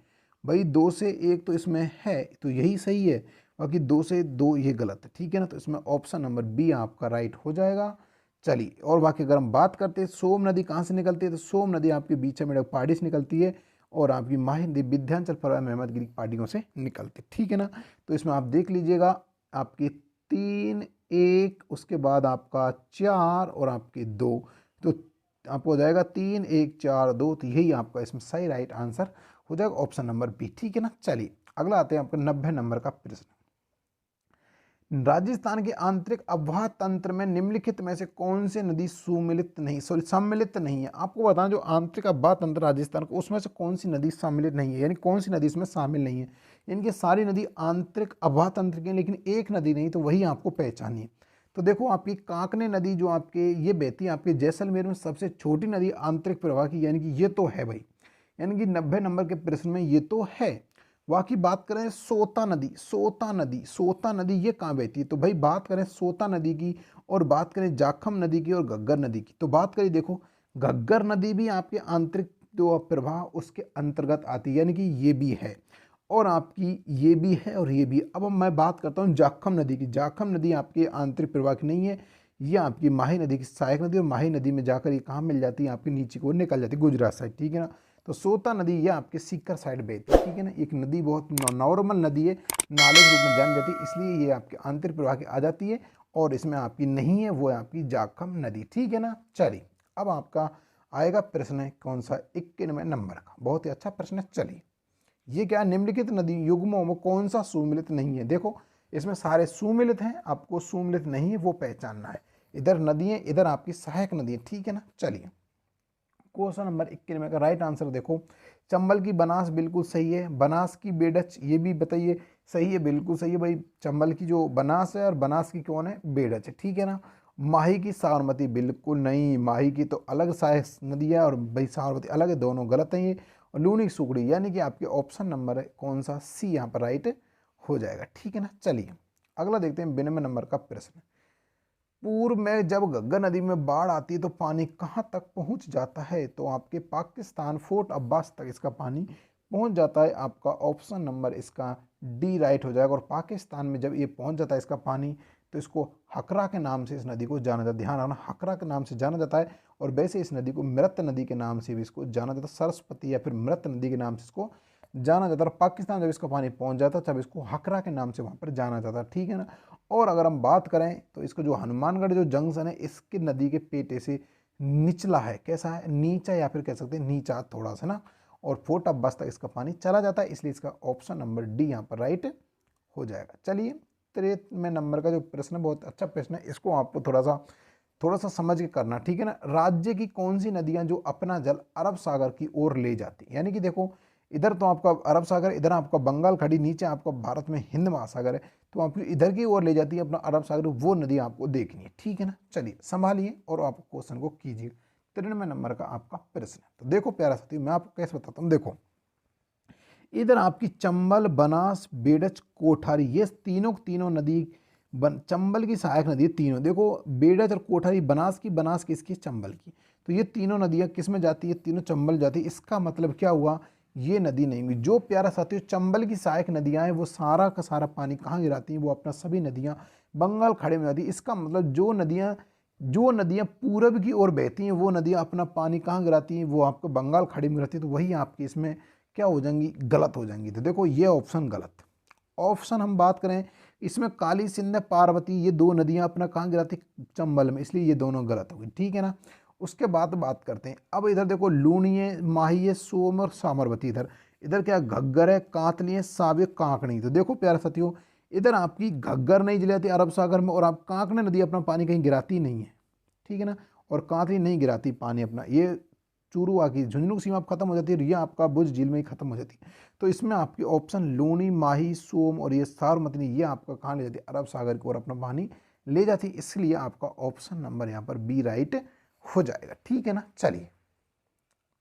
भाई, 2 से 1 तो इसमें है, तो यही सही है, बाकी 2 से 2 ये गलत है। ठीक है ना। तो इसमें ऑप्शन नंबर बी आपका राइट हो जाएगा। चलिए और बाकी अगर हम बात करते हैं सोम नदी कहाँ से निकलती है, तो सोम नदी आपके बीच में पहाड़ी से निकलती है और आपकी माही नदी विंध्याचल पर्वत मेहमदगिरी पहाड़ियों से निकलती है। ठीक है ना। तो इसमें आप देख लीजिएगा आपके 3, 1, उसके बाद आपका 4 और आपके 2, तो आपको हो जाएगा 3, 1, 4, 2। तो यही आपका इसमें सही राइट आंसर हो जाएगा ऑप्शन नंबर बी। ठीक है ना। चलिए अगला आते हैं आपका 90 नंबर का प्रश्न। राजस्थान के आंतरिक अववाह तंत्र में निम्नलिखित में से कौन सी नदी सम्मिलित नहीं है? आपको बताएं जो आंतरिक अववाह तंत्र राजस्थान को, उसमें से कौन सी नदी सम्मिलित नहीं है, यानी कौन सी नदी इसमें शामिल नहीं है? इनकी सारी नदी आंतरिक अववाह तंत्र की, लेकिन एक नदी नहीं, तो वही आपको पहचानी है। तो देखो आपकी कांकने नदी जो आपके ये बहती है आपके जैसलमेर में, सबसे छोटी नदी आंतरिक प्रवाह की, यानी कि ये तो है भाई, यानी कि 90 नंबर के प्रश्न में ये तो है। बाकी बात करें सोता नदी ये कहाँ बहती है? तो भाई बात करें सोता नदी की और बात करें जाखम नदी की और घग्गर नदी की, तो बात करें देखो घग्गर नदी भी आपके आंतरिक जो प्रवाह उसके अंतर्गत आती है, यानी कि ये भी है और आपकी ये भी है और ये भी। अब मैं बात करता हूँ जाखम नदी की। जाखम नदी आपके आंतरिक प्रवाह की नहीं है, ये आपकी माही नदी की सहायक नदी, और माही नदी में जाकर ये कहाँ मिल जाती है, आपकी नीचे को निकल जाती है गुजरात साइड, ठीक है ना। तो सोता नदी ये आपके सीकर साइड बहती है, ठीक है ना। एक नदी बहुत नॉर्मल नदी है, नाले के रूप में जानी जाती है, इसलिए ये आपके आंतरिक प्रवाह की आ जाती है, और इसमें आपकी नहीं है, वो है आपकी जाखम नदी, ठीक है ना। चलिए अब आपका आएगा प्रश्न है कौन सा, 91 नंबर का, बहुत ही अच्छा प्रश्न है। चलिए ये क्या, निम्नलिखित नदी युग्मों में कौन सा सुमिलित नहीं है। देखो इसमें सारे सुमिलित हैं, आपको सुमिलित नहीं है वो पहचानना है। इधर नदी है, इधर आपकी सहायक नदी है, ठीक है ना। चलिए क्वेश्चन नंबर 91 का राइट आंसर देखो, चंबल की बनास बिल्कुल सही है, बनास की बेडच ये भी बताइए सही है, बिल्कुल सही है भाई। चंबल की जो बनास है और बनास की कौन है, बेडच है, ठीक है ना। माही की साबरमती बिल्कुल नहीं, माही की तो अलग सहायक नदी है और भाई साबरमती अलग है, दोनों गलत हैं ये। और लूनी सुगड़ी यानी कि आपके ऑप्शन नंबर है कौन सा, सी यहाँ पर राइट हो जाएगा, ठीक है ना। चलिए अगला देखते हैं 92 नंबर का प्रश्न। पूर्व में जब गंगा नदी में बाढ़ आती है तो पानी कहाँ तक पहुँच जाता है, तो आपके पाकिस्तान फोर्ट अब्बास तक इसका पानी पहुँच जाता है, आपका ऑप्शन नंबर इसका डी राइट हो जाएगा। और पाकिस्तान में जब ये पहुँच जाता है इसका पानी, तो इसको हकरा के नाम से इस नदी को जाना जाता है, ध्यान रखना हकरा के नाम से जाना जाता है। और वैसे इस नदी को मृत नदी के नाम से भी इसको जाना जाता है, सरस्वती या फिर मृत नदी के नाम से इसको जाना जाता है। और पाकिस्तान जब इसका पानी पहुंच जाता है तब इसको हकरा के नाम से वहाँ पर जाना जाता है, ठीक है ना। और अगर हम बात करें तो इसको जो हनुमानगढ़ जो जंक्शन है इसके नदी के पेटे से निचला है, कैसा है, नीचा, या फिर कह सकते हैं नीचा थोड़ा सा ना। और फोर्ट अब्बास तक इसका पानी चला जाता है, इसलिए इसका ऑप्शन नंबर डी यहाँ पर राइट हो जाएगा। चलिए 93 नंबर का जो प्रश्न है बहुत अच्छा प्रश्न है, इसको आपको थोड़ा सा समझ के करना, ठीक है ना। राज्य की कौन सी नदियां जो अपना जल अरब सागर की ओर ले जाती, यानी कि देखो इधर तो आपका अरब सागर, इधर आपका बंगाल खाड़ी, नीचे आपका भारत में हिंद महासागर है, तो आपको इधर की ओर ले जाती है अपना अरब सागर, वो नदी आपको देखनी है, ठीक है ना। चलिए संभालिए और आप क्वेश्चन को कीजिए। 93 नंबर का आपका प्रश्न है। तो देखो प्यारा साथी, मैं आपको कैसे बताता हूँ। देखो इधर आपकी चंबल, बनास, बेडच, कोठारी, ये तीनों नदी चंबल की सहायक नदी है तीनों। देखो बेडच और कोठारी, बनास किसकी, चंबल की। तो ये तीनों नदियाँ किस में जाती है, तीनों चंबल जाती है। इसका मतलब क्या हुआ, ये नदी नहीं हुई। जो प्यारा साथियों चंबल की सहायक नदियाँ हैं वो सारा का सारा पानी कहाँ गिराती हैं, वो अपना सभी नदियाँ बंगाल खाड़ी में जाती है। इसका मतलब जो नदियाँ पूरब की ओर बहती हैं वो नदियाँ अपना पानी कहाँ गिराती हैं, वो आपको बंगाल खाड़ी में गिराती है। तो वही आपकी इसमें क्या हो जाएंगी, गलत हो जाएंगी। तो देखो ये ऑप्शन गलत। ऑप्शन हम बात करें इसमें काली सिंध, पार्वती, ये दो नदियां अपना कहाँ गिराती, चंबल में, इसलिए ये दोनों गलत हो गई, ठीक है ना। उसके बाद बात करते हैं अब इधर देखो लूनी है, माही है, सोम और सामरवती। इधर इधर क्या घग्गर है, कांतली है, सावे, कांकणी। तो देखो प्यारे साथियों इधर आपकी घग्गर नहीं जलाती अरब सागर में, और आप कांकणी नदी अपना पानी कहीं गिराती नहीं है, ठीक है ना। और कांतली नहीं गिराती पानी अपना, ये चूरू आकी झुंझुनू की सीमा खत्म हो जाती है, ये आपका बुझ झील में ही खत्म हो जाती है। तो इसमें आपकी ऑप्शन लूनी, माही, सोम और ये साबरमती, ये आपका कहाँ ले जाती है, अरब सागर की ओर अपना पानी ले जाती है, इसलिए आपका ऑप्शन नंबर यहाँ पर बी राइट हो जाएगा, ठीक है ना। चलिए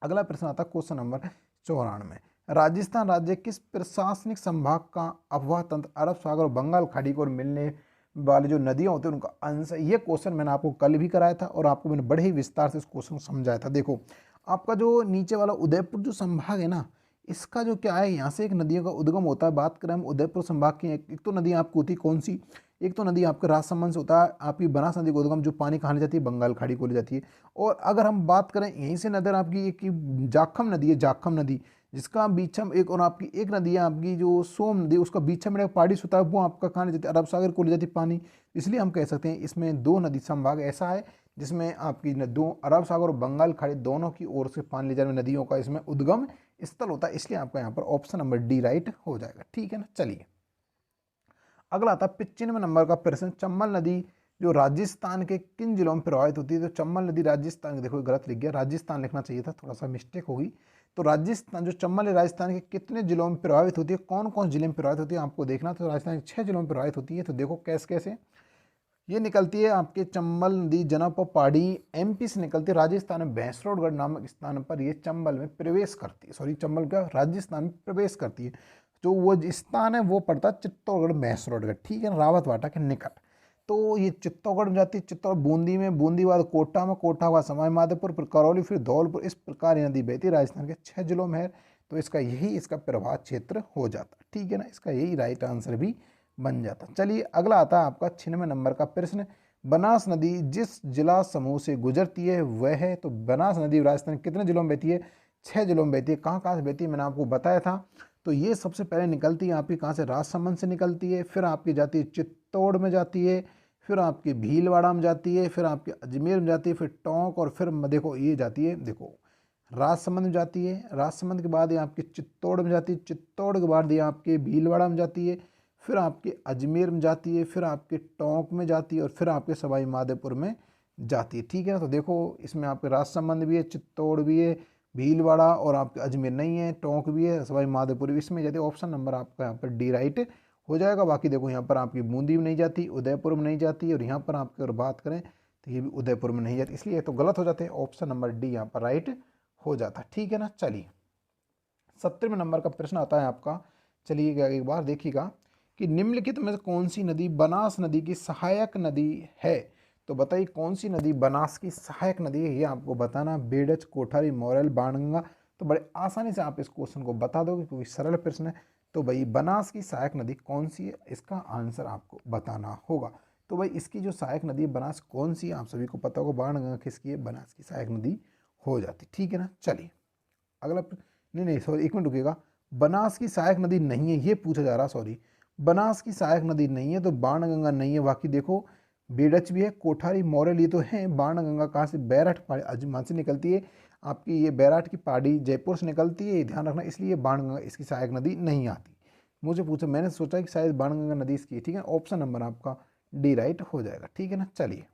अगला प्रश्न आता है क्वेश्चन नंबर 94। राजस्थान राज्य किस प्रशासनिक संभाग का अफवाह तंत्र अरब सागर और बंगाल खाड़ी को मिलने वाली जो नदियां होती हैं उनका अंश है। ये क्वेश्चन मैंने आपको कल भी कराया था और आपको मैंने बड़े ही विस्तार से इस क्वेश्चन को समझाया था। देखो आपका जो नीचे वाला उदयपुर जो संभाग है ना, इसका जो क्या है, यहाँ से एक नदियों का उद्गम होता है। बात करें हम उदयपुर संभाग की, एक तो नदी आपको होती है कौन सी, एक तो नदी आपके राजसमंद से होता है आपकी बनास नदी का उद्गम, जो पानी कहाँ ले जाती है, बंगाल खाड़ी को ले जाती है। और अगर हम बात करें यहीं से नदर आपकी एक जाखम नदी है, जाखम नदी, जिसका बीचम एक, और आपकी एक नदी है आपकी जो सोम नदी, उसका बीचम में पाड़ी होता है, वो आपका कहाँ ले जाती है, अरब सागर को ले जाती है पानी। इसलिए हम कह सकते हैं इसमें दो नदी संभाग ऐसा है जिसमें आपकी दो अरब सागर और बंगाल खाड़ी दोनों की ओर से पानी ले जाने वाली नदियों का इसमें उद्गम स्थल होता है, इसलिए आपका यहाँ पर ऑप्शन नंबर डी राइट हो जाएगा, ठीक है ना। चलिए अगला आता है 95 नंबर का प्रश्न। चंबल नदी जो राजस्थान के किन जिलों में प्रवाहित होती है, तो चंबल नदी राजस्थान, देखो गलत लिख गया, राजस्थान लिखना चाहिए था, थोड़ा सा मिस्टेक होगी। तो राजस्थान जो चंबल है राजस्थान के कितने जिलों में प्रभावित होती है, कौन कौन जिले में प्रभावित होती है आपको देखना। तो राजस्थान के 6 जिलों में प्रभावित होती है। तो देखो कैसे कैसे ये निकलती है आपके चंबल नदी जनप पहाड़ी एमपी से निकलती है, राजस्थान में भैंसरोडगढ़ नामक स्थान पर ये चंबल में प्रवेश करती है, सॉरी चंबल का राजस्थान में प्रवेश करती है। जो वो स्थान है वो पड़ता है चित्तौड़गढ़ भैंसरोडगढ़, ठीक है ना, रावतवाटा के निकट। तो ये चित्तौड़गढ़ में जाती है, चित्तौड़ बूंदी में, बूंदी बाद कोटा में, कोटा हुआ सवाई माधोपुर, फिर करौली, फिर धौलपुर। इस प्रकार ये नदी बहती है, राजस्थान के 6 जिलों में है। तो इसका यही इसका प्रभाव क्षेत्र हो जाता है, ठीक है ना, इसका यही राइट आंसर भी बन जाता। चलिए अगला आता है आपका 96 नंबर का प्रश्न। बनास नदी जिस जिला समूह से गुजरती है वह है, तो बनास नदी राजस्थान के कितने जिलों में बहती है? 6 जिलों में बहती है। कहाँ कहाँ से बहती है मैंने आपको बताया था। तो ये सबसे पहले निकलती है आपकी कहाँ से? राजसमंद से निकलती है, फिर आपकी जाती है चित्तौड़ में जाती है, फिर आपकी भीलवाड़ा में जाती है, फिर आपकी अजमेर में जाती है, फिर टोंक, और फिर देखो ये जाती है, देखो राजसमंद में जाती है, राजसमंद के बाद ये आपके चित्तौड़ में जाती है, चित्तौड़ के बाद ये आपके भीलवाड़ा में जाती है, फिर आपके अजमेर में जाती है, फिर आपके टोंक में जाती है, और फिर आपके सवाई माधोपुर में जाती है। ठीक है ना। तो देखो इसमें आपके राजसमंद भी है, चित्तौड़ भी है, भीलवाड़ा और आपके अजमेर नहीं है, टोंक भी है, सवाई माधोपुर भी इसमें जाती है। ऑप्शन नंबर आपका यहाँ पर डी राइट हो जाएगा। बाकी देखो यहाँ पर आपकी बूंदी में नहीं जाती, उदयपुर में नहीं जाती, और यहाँ पर आपकी अगर बात करें तो ये भी उदयपुर में नहीं जाती, इसलिए तो गलत हो जाते हैं। ऑप्शन नंबर डी यहाँ पर राइट हो जाता है। ठीक है ना। चलिए 70वें नंबर का प्रश्न आता है आपका। चलिए एक बार देखिएगा कि निम्नलिखित में से कौन सी नदी बनास नदी की सहायक नदी है? तो बताइए कौन सी नदी बनास की सहायक नदी है, ये आपको बताना। बेड़च, कोठारी, मोरेल, बाणगंगा। तो बड़े आसानी से आप इस क्वेश्चन को बता दोगे क्योंकि सरल प्रश्न है। तो भाई बनास की सहायक नदी कौन सी है, इसका आंसर आपको बताना होगा। तो भाई इसकी जो सहायक नदी है बनास कौन सी है, आप सभी को पता होगा। बाणगंगा किसकी है? बनास की सहायक नदी हो जाती। ठीक है ना। चलिए अगला नहीं सॉरी, एक मिनट रुकिएगा। बनास की सहायक नदी नहीं है ये पूछा जा रहा, सॉरी। बनास की सहायक नदी नहीं है तो बाणगंगा नहीं है। बाकी देखो बेड़च भी है, कोठारी, मोरेल ये तो है। बाणगंगा कहाँ से? बैराठ अजमान से निकलती है आपकी, ये बैराठ की पहाड़ी जयपुर से निकलती है, ये ध्यान रखना। इसलिए बाणगंगा इसकी सहायक नदी नहीं आती। मुझे पूछा, मैंने सोचा कि शायद बाणगंगा नदी इसकी है। ठीक है, ऑप्शन नंबर आपका डी राइट हो जाएगा। ठीक है ना। चलिए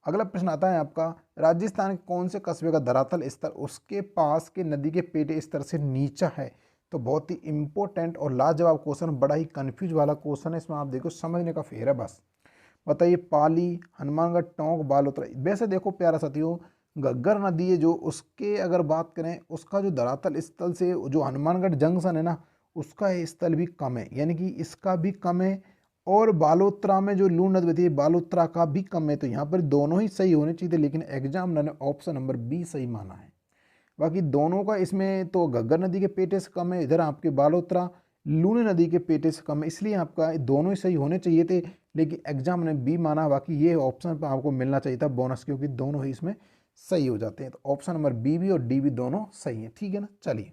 अगला प्रश्न आता है आपका। राजस्थान के कौन से कस्बे का धरातल स्तर उसके पास के नदी के पेटे स्तर से नीचा है? तो बहुत ही इंपॉर्टेंट और लाजवाब क्वेश्चन, बड़ा ही कंफ्यूज वाला क्वेश्चन है। इसमें आप देखो समझने का फेर है बस। बताइए पाली, हनुमानगढ़, टोंक, बालोतरा। वैसे देखो प्यारा साथियों, घग्गर नदी है जो, उसके अगर बात करें उसका जो धरातल स्थल से जो हनुमानगढ़ जंक्शन है ना, उसका स्थल भी कम है, यानी कि इसका भी कम है। और बालोतरा में जो लूण नदी बहती है बालोतरा का भी कम है। तो यहाँ पर दोनों ही सही होने चाहिए थे, लेकिन एग्जामिनर ने ऑप्शन नंबर बी सही माना है। बाकी दोनों का इसमें तो घग्गर नदी के पेटे से कम है, इधर आपके बालोतरा लूनी नदी के पेटे से कम है, इसलिए आपका दोनों ही सही होने चाहिए थे, लेकिन एग्जाम ने बी माना। बाकी ये ऑप्शन पर आपको मिलना चाहिए था बोनस, क्योंकि दोनों ही इसमें सही हो जाते हैं। तो ऑप्शन नंबर बी भी और डी भी दोनों सही है। ठीक है ना। चलिए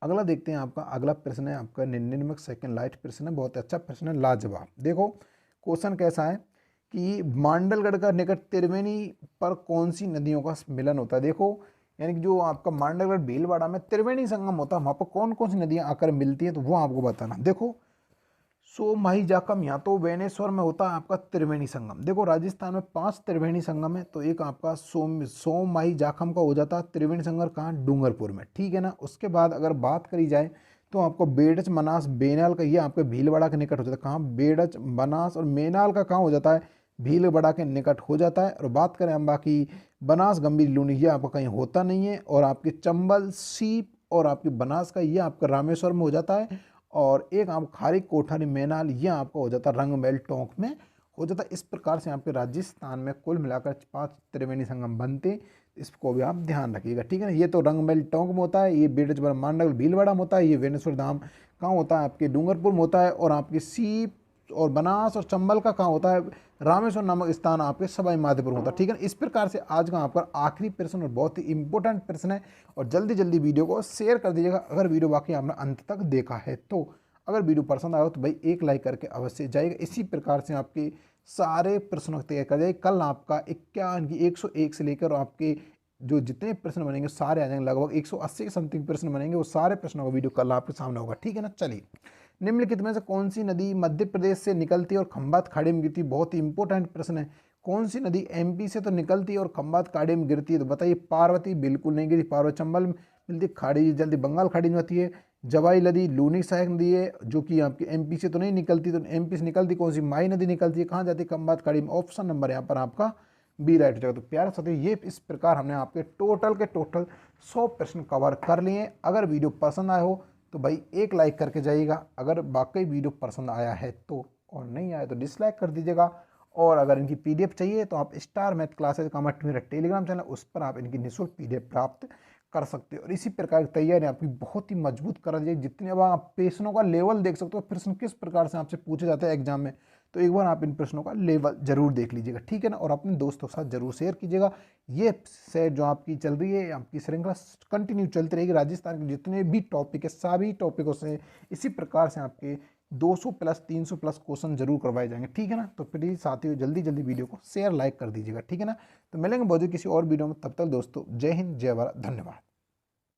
अगला देखते हैं। आपका अगला प्रश्न है आपका 99 सेकंड लाइट प्रश्न है, बहुत अच्छा प्रश्न है, लाजवाब। देखो क्वेश्चन कैसा है कि मांडलगढ़ का निकट त्रिवेणी पर कौन सी नदियों का मिलन होता है? देखो यानी कि जो आपका मांडलगढ़ भीलवाड़ा में त्रिवेणी संगम होता है, वहाँ पर कौन कौन सी नदियाँ आकर मिलती हैं, तो वो आपको बताना। देखो सोमाही जाखम, यहाँ तो वेनेश्वर में होता है आपका त्रिवेणी संगम। देखो राजस्थान में 5 त्रिवेणी संगम है, तो एक आपका सोमाही जाखम का हो जाता है त्रिवेणी संगम कहाँ? डूंगरपुर में। ठीक है ना। उसके बाद अगर बात करी जाए तो आपको बेड़च, मनास, बेनाल का, ये आपके भीलवाड़ा के निकट हो जाता है। कहाँ? बेड़च, बनास और मेनाल का कहाँ हो जाता है? भीलवाड़ा के निकट हो जाता है। और बात करें हम बाकी बनास, गंभीर, लूनी, ये आपका कहीं होता नहीं है। और आपके चंबल, सीप और आपकी बनास का, ये आपका रामेश्वर में हो जाता है। और एक आप खारी, कोठारी, मैनाल, ये आपका हो जाता है रंगमहल, टोंक में हो जाता है। इस प्रकार से आपके राजस्थान में कुल मिलाकर 5 त्रिवेणी संगम बनते, इसको भी आप ध्यान रखिएगा। ठीक है ना। ये तो रंगमहल टोंक में होता है, ये बेड़च, मांडल, भीलवाड़ा में होता है, ये वेनेश्वर धाम कहाँ होता है? आपके डूंगरपुर में होता है। और आपके सीप और बनास और चंबल का कहाँ होता है? रामेश्वर नामक स्थान आपके सवाई माधोपुर होता है। ठीक है ना। इस प्रकार से आज का आपका आखिरी प्रश्न और बहुत ही इंपॉर्टेंट प्रश्न है, और जल्दी जल्दी वीडियो को शेयर कर दीजिएगा अगर वीडियो बाकी आपने अंत तक देखा है तो। अगर वीडियो पसंद आया हो तो भाई एक लाइक करके अवश्य जाइएगा। इसी प्रकार से आपके सारे प्रश्नों तैयार कर जाइए। कल आपका 101 से लेकर आपके जो जितने प्रश्न बनेंगे सारे आ जाएंगे, लगभग 180 के समथिंग प्रश्न बनेंगे, वो सारे प्रश्नों का वीडियो कल आपके सामने होगा। ठीक है ना। चलिए निम्नलिखित में से कौन सी नदी मध्य प्रदेश से निकलती है और खंभात खाड़ी में गिरती है? बहुत ही इंपॉर्टेंट प्रश्न है। कौन सी नदी एमपी से तो निकलती है और खंभात खाड़ी में गिरती है? तो बताइए पार्वती बिल्कुल नहीं गिरती, पार्वती चंबल में मिलती, खाड़ी जल्दी बंगाल खाड़ी में आती है। जवाई नदी लूनी सहायक नदी है जो कि आपकी एमपी से तो नहीं निकलती, तो एमपी से निकलती कौन सी? माई नदी निकलती है, कहाँ जाती है? खंभात खाड़ी में। ऑप्शन नंबर यहाँ पर आपका बी राइट हो जाएगा। तो प्यारे साथियों ये इस प्रकार हमने आपके टोटल 100 प्रश्न कवर कर लिए। अगर वीडियो पसंद आया हो तो भाई एक लाइक करके जाइएगा, अगर वाकई वीडियो पसंद आया है तो, और नहीं आया तो डिसलाइक कर दीजिएगा। और अगर इनकी पीडीएफ चाहिए तो आप स्टार मैथ क्लासेज का मेरा टेलीग्राम चैनल, उस पर आप इनकी निःशुल्क पीडीएफ प्राप्त कर सकते हो। और इसी प्रकार की तैयारी आपकी बहुत ही मजबूत करा जाए। जितने अब आप प्रश्नों का लेवल देख सकते हो, प्रश्न किस प्रकार से आपसे पूछे जाते हैं एग्जाम में, तो एक बार आप इन प्रश्नों का लेवल जरूर देख लीजिएगा, ठीक है ना। और अपने दोस्तों के साथ जरूर शेयर कीजिएगा। ये से जो आपकी चल रही है, आपकी श्रृंखला कंटिन्यू चलती रहेगी। राजस्थान के जितने भी टॉपिक है सभी टॉपिकों से इसी प्रकार से आपके 200 प्लस 300 प्लस क्वेश्चन जरूर करवाए जाएंगे, ठीक है ना। तो प्लीज साथियों जल्दी जल्दी वीडियो को शेयर लाइक कर दीजिएगा, ठीक है ना। तो मिलेंगे बहुत किसी और वीडियो में, तब तक दोस्तों जय हिंद जय भारत, धन्यवाद।